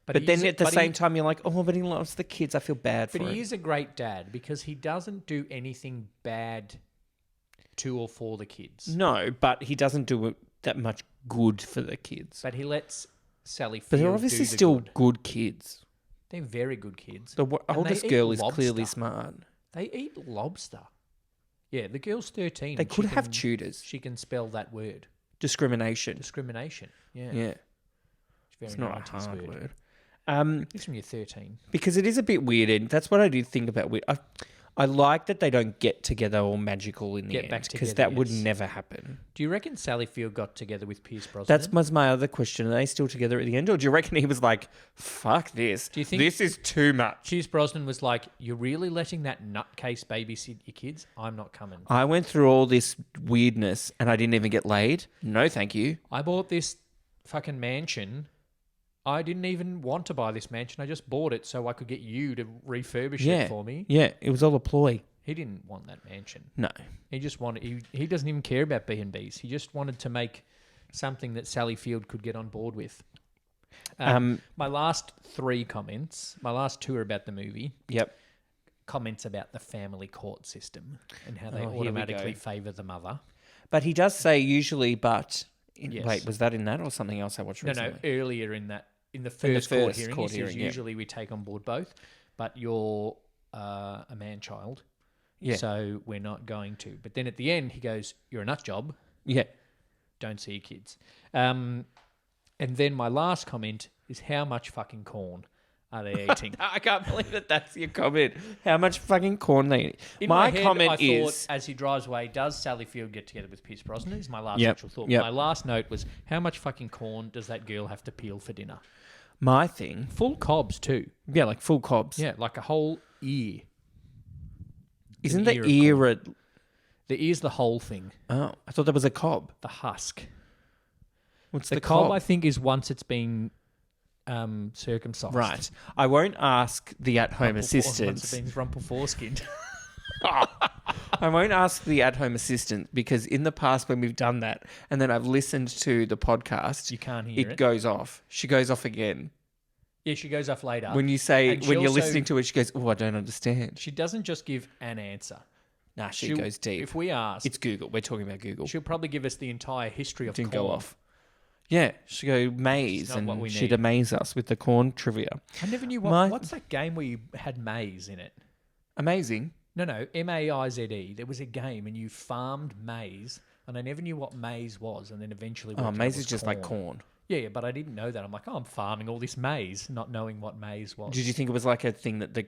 But then at the same time, you're like, oh, but he loves the kids, I feel bad for But him. he is a great dad because he doesn't do anything bad to or for the kids. No, but he doesn't do that much good for the kids. But he lets Sally Field But they're obviously do the still good. good kids. They're very good kids. The they oldest eat girl is lobster. clearly smart. They eat lobster. Yeah, the girl's 13. They and could she have can- tutors. She can spell that word. Discrimination. Discrimination. Yeah. Yeah, It's it's very not a 90s hard word. word. It's when you're 13. Because it is a bit weird, and that's what I do think about weird. I like that they don't get together all magical in the Get end, back because together, that would yes. never happen. Do you reckon Sally Field got together with Pierce Brosnan? That was my other question. Are they still together at the end, or do you reckon he was like, "Fuck this! Do you think- this is too much"? Pierce Brosnan was like, you're really letting that nutcase babysit your kids? I'm not coming. I went through all this weirdness, and I didn't even get laid. No, thank you. I bought this fucking mansion. I didn't even want to buy this mansion. I just bought it so I could get you to refurbish Yeah, it for me. yeah, it was all a ploy. He didn't want that mansion. No, He just wanted. He doesn't even care about B&Bs. He just wanted to make something that Sally Field could get on board with. My last three comments, my last two are about the movie. yep. Comments about the family court system and how they Oh, here we automatically go. favour the mother. But he does say usually, but Yes. wait, was that in that or something else I watched No, recently? earlier in the first court hearing, court he says hearing, yeah. usually we take on board both, but you're a man-child, Yeah. so we're not going to. But then at the end, he goes, you're a nut job, Yeah. don't see your kids. And then my last comment is how much fucking corn are they eating? I can't believe that that's your comment. How much fucking corn they eat. In My head, comment I is... thought, as he drives away, does Sally Field get together with Pierce Brosnan? Is my last Yep, actual thought. yep. My last note was, how much fucking corn does that girl have to peel for dinner? My thing... Full cobs too. Yeah, like full cobs. Yeah, like a whole ear. It's Isn't an the ear of ear corn. a... The ear's the whole thing, Oh, I thought that was a cob. the husk. What's The the cob, cob? I think, is once it's been circumcised. Right. I won't ask the at-home Once it's assistant. been rumple foreskinned. I won't ask the at-home assistant because in the past when we've done that and then I've listened to the podcast, You can't hear it. goes off. She goes off again. Yeah, she goes off later. When you say, And she when you're also- listening to it, she goes, oh, I don't understand. She doesn't just give an answer. Nah, she She'll- goes deep. If we ask, It's Google. We're talking about Google. she'll probably give us the entire history of Didn't corn. go off. Yeah, she'd go maze not what and we she'd need. amaze us with the corn trivia. I never knew My- what's that game where you had maize in it? Amazing. No, M-A-I-Z-E. There was a game and you farmed maize, and I never knew what maize was, and then eventually Oh, worked out maize it is was just like corn. Yeah, but I didn't know that. I'm like, I'm farming all this maize, not knowing what maize was. Did you think it was like a thing that the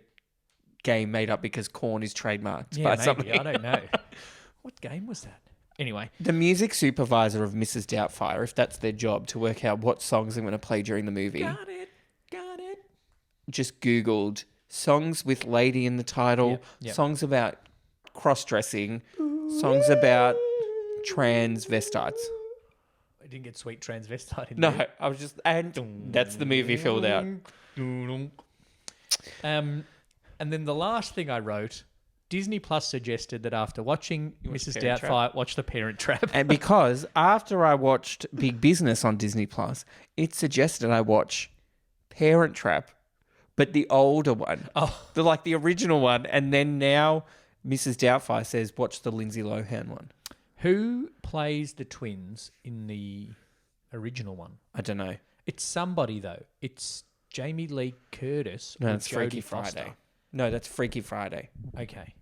game made up because corn is trademarked Yeah, by maybe. something? I don't know. What game was that? Anyway, The music supervisor of Mrs. Doubtfire, if that's their job, to work out what songs I'm going to play during the movie, got it. just Googled songs with lady in the title, Yep. songs about cross-dressing, songs about transvestites. I didn't get sweet transvestite in No, there. I was just... And that's the movie filled out. And then the last thing I wrote, Disney Plus suggested that after watching Mrs. Parent Doubtfire, watch The Parent Trap. And because after I watched Big Business on Disney Plus, it suggested I watch Parent Trap, but the older one. Oh. The original one. And then now Mrs. Doubtfire says, watch the Lindsay Lohan one. Who plays the twins in the original one? I don't know. It's somebody, though. It's Jamie Lee Curtis. No, or it's Freaky Jodie Foster. Friday. No, that's Freaky Friday. Okay.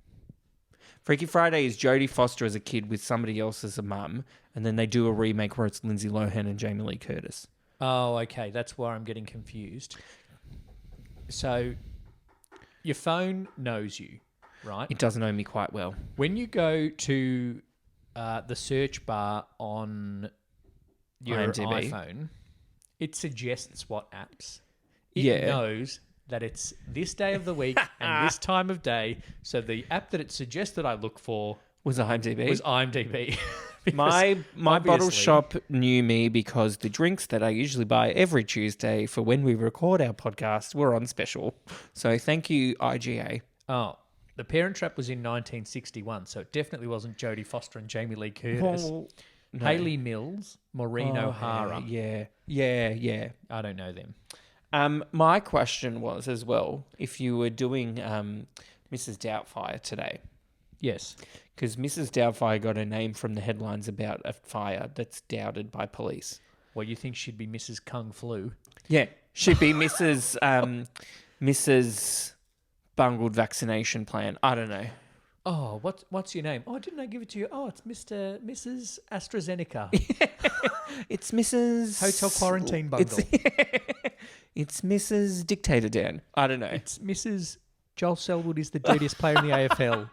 Freaky Friday is Jodie Foster as a kid with somebody else as a mum, and then they do a remake where it's Lindsay Lohan and Jamie Lee Curtis. Oh, okay. That's where I'm getting confused. So, your phone knows you, right? It doesn't know me quite well. When you go to the search bar on your IMDb. iPhone, it suggests what apps. It Yeah. knows that it's this day of the week and this time of day. So the app that it suggested I look for Was IMDb? was IMDb. Because My bottle obviously- shop knew me because the drinks that I usually buy every Tuesday for when we record our podcast were on special. So thank you, IGA. Oh, The Parent Trap was in 1961, so it definitely wasn't Jodie Foster and Jamie Lee Curtis. No. Hayley Mills, Maureen O'Hara. Yeah. I don't know them. My question was as well, if you were doing Mrs. Doubtfire today, Yes. because Mrs. Doubtfire got her name from the headlines about a fire that's doubted by police. Well, you think she'd be Mrs. Kung Flu? Yeah, she'd be Mrs. Bungled Vaccination Plan. I don't know. Oh, what's your name? Oh, didn't I give it to you? Oh, it's Mrs. AstraZeneca. It's Mrs. Hotel quarantine bundle. It's Mrs. Dictator Dan. I don't know. It's Mrs. Joel Selwood is the dirtiest player in the AFL.